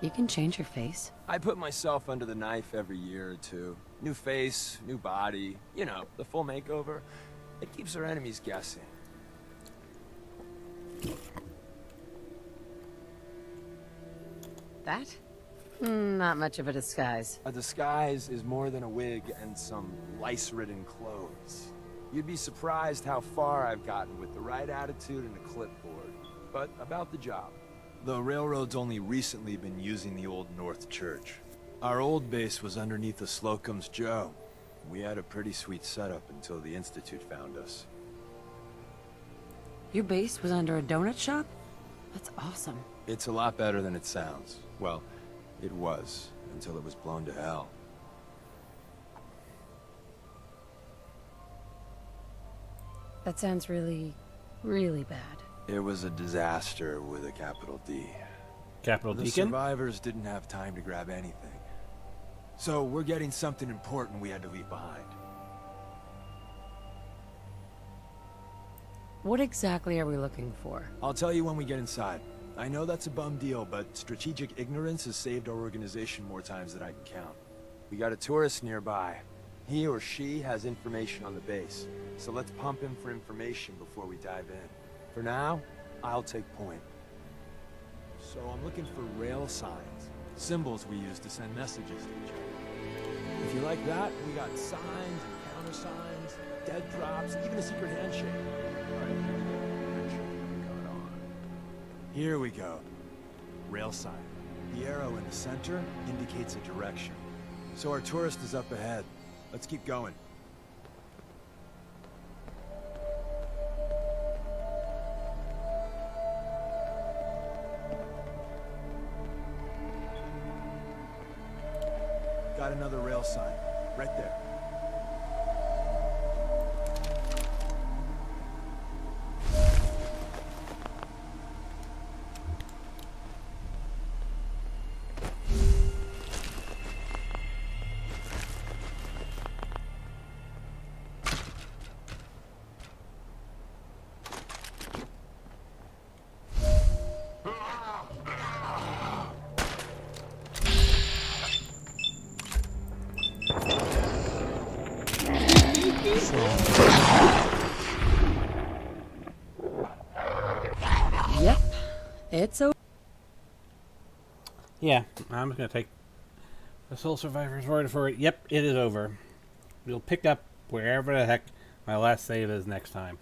You can change your face. I put myself under the knife every year or two. New face, new body, you know, the full makeover. It keeps our enemies guessing. That? Not much of a disguise. A disguise is more than a wig and some lice-ridden clothes. You'd be surprised how far I've gotten with the right attitude and a clipboard. But about the job. The railroad's only recently been using the Old North Church. Our old base was underneath the Slocum's Joe. We had a pretty sweet setup until the Institute found us. Your base was under a donut shop? That's awesome. It's a lot better than it sounds. Well, it was, until it was blown to hell. That sounds really, really bad. It was a disaster with a capital D. Capital The Deacon? survivors didn't have time to grab anything. So we're getting something important we had to leave behind. What exactly are we looking for? I'll tell you when we get inside. I know that's a bum deal, but strategic ignorance has saved our organization more times than I can count. We got a tourist nearby. He or she has information on the base, so let's pump him for information before we dive in. For now, I'll take point. So I'm looking for rail signs, symbols we use to send messages to each other. If you like that, we got signs and countersigns, dead drops, even a secret handshake. Here we go. Rail sign. The arrow in the center indicates a direction. So our tourist is up ahead. Let's keep going. Got another rail sign. Right there. Yep. It's over. Yeah, I'm just going to take the sole survivor's word for it. Yep, it is over. We'll pick up wherever the heck my last save is next time.